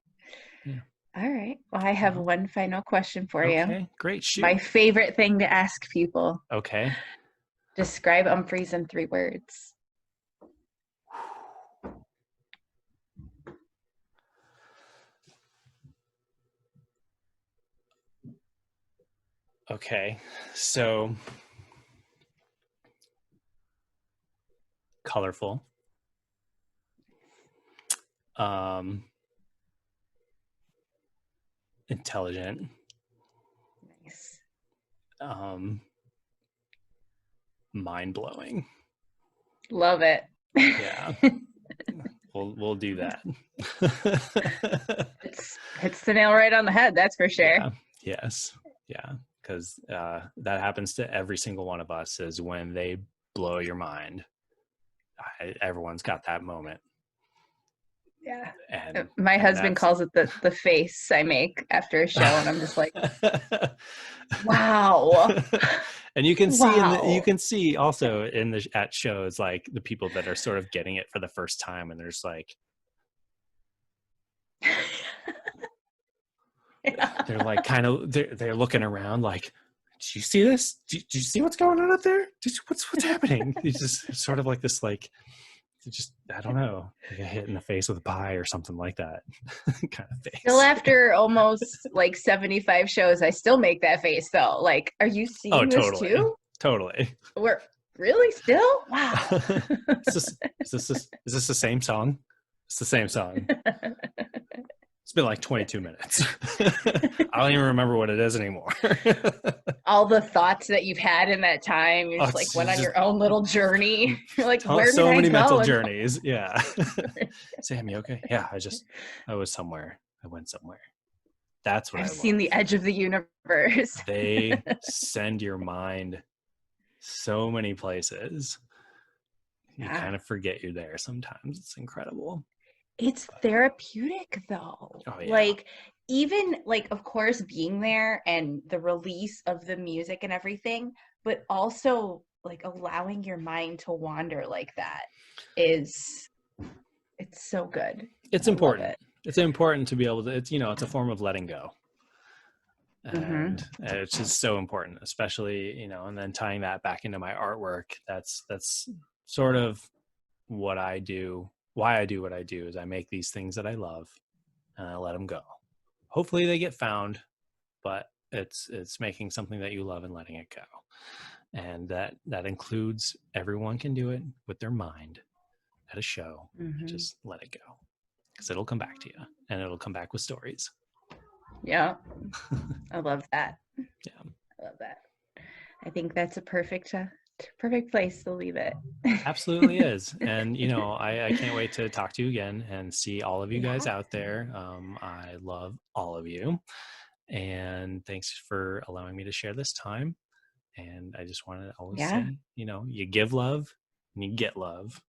[SPEAKER 2] Yeah.
[SPEAKER 1] All right. Well, I have one final question for you.
[SPEAKER 2] Okay, great. Shoot.
[SPEAKER 1] My favorite thing to ask people.
[SPEAKER 2] Okay.
[SPEAKER 1] Describe Umphrey's in 3 words.
[SPEAKER 2] Okay. So colorful. Intelligent.
[SPEAKER 1] Nice.
[SPEAKER 2] Mind-blowing.
[SPEAKER 1] Love it.
[SPEAKER 2] Yeah. We'll do that.
[SPEAKER 1] It's hits the nail right on the head, that's for sure.
[SPEAKER 2] Yeah. Yes. Yeah. Because that happens to every single one of us, is when they blow your mind. Everyone's got that moment.
[SPEAKER 1] Yeah.
[SPEAKER 2] And
[SPEAKER 1] my husband calls it the face I make after a show, and I'm just like, wow.
[SPEAKER 2] And you can see you
[SPEAKER 1] Wow.
[SPEAKER 2] can see also at shows, like the people that are sort of getting it for the first time, and they're just like,
[SPEAKER 1] Yeah.
[SPEAKER 2] they're like they're looking around like, "Did you see this? Did you see what's going on up there? What's happening?" It's just sort of like this, like, just, I don't know, like a hit in the face with a pie or something like that kind of face.
[SPEAKER 1] Still, after almost like 75 shows, I still make that face though. Like, are you seeing this
[SPEAKER 2] Totally.
[SPEAKER 1] too?
[SPEAKER 2] Totally.
[SPEAKER 1] We're really still? Wow.
[SPEAKER 2] Is this the same song? It's the same song. It's been like 22 minutes. I don't even remember what it is anymore.
[SPEAKER 1] All the thoughts that you've had in that time, you just like went on your own little journey. You're like, where did
[SPEAKER 2] so
[SPEAKER 1] I
[SPEAKER 2] many
[SPEAKER 1] go?
[SPEAKER 2] mental journeys. Yeah. Sam, you okay? Yeah, I was somewhere. I went somewhere. That's what
[SPEAKER 1] I've
[SPEAKER 2] I
[SPEAKER 1] seen
[SPEAKER 2] love.
[SPEAKER 1] the edge of the universe.
[SPEAKER 2] They send your mind so many places. You kind of forget you're there sometimes. It's incredible.
[SPEAKER 1] It's therapeutic though.
[SPEAKER 2] Oh, yeah.
[SPEAKER 1] Like, even like, of course, being there and the release of the music and everything, but also like allowing your mind to wander like that it's so good.
[SPEAKER 2] It's
[SPEAKER 1] I love
[SPEAKER 2] important.
[SPEAKER 1] it.
[SPEAKER 2] It's important to be able to, it's a form of letting go. And it's just so important, especially, and then tying that back into my artwork. That's sort of what I do. Why I do what I do is I make these things that I love and I let them go. Hopefully they get found, but it's making something that you love and letting it go. And that includes, everyone can do it with their mind at a show. Just let it go, because it'll come back to you, and it'll come back with stories.
[SPEAKER 1] Yeah. I love that.
[SPEAKER 2] Yeah.
[SPEAKER 1] I love that. I think that's a perfect place to leave it.
[SPEAKER 2] Absolutely is. And I can't wait to talk to you again and see all of you guys out there. I love all of you, and thanks for allowing me to share this time. And I just want to always say, you give love and you get love.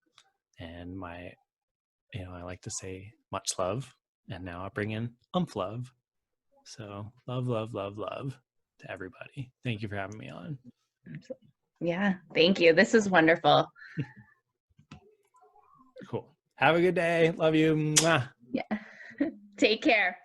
[SPEAKER 2] And I like to say much love, and now I bring in love. So love, love, love, love to everybody. Thank you for having me on.
[SPEAKER 1] Yeah, thank you. This is wonderful.
[SPEAKER 2] Cool. Have a good day. Love you. Mwah.
[SPEAKER 1] Yeah. Take care.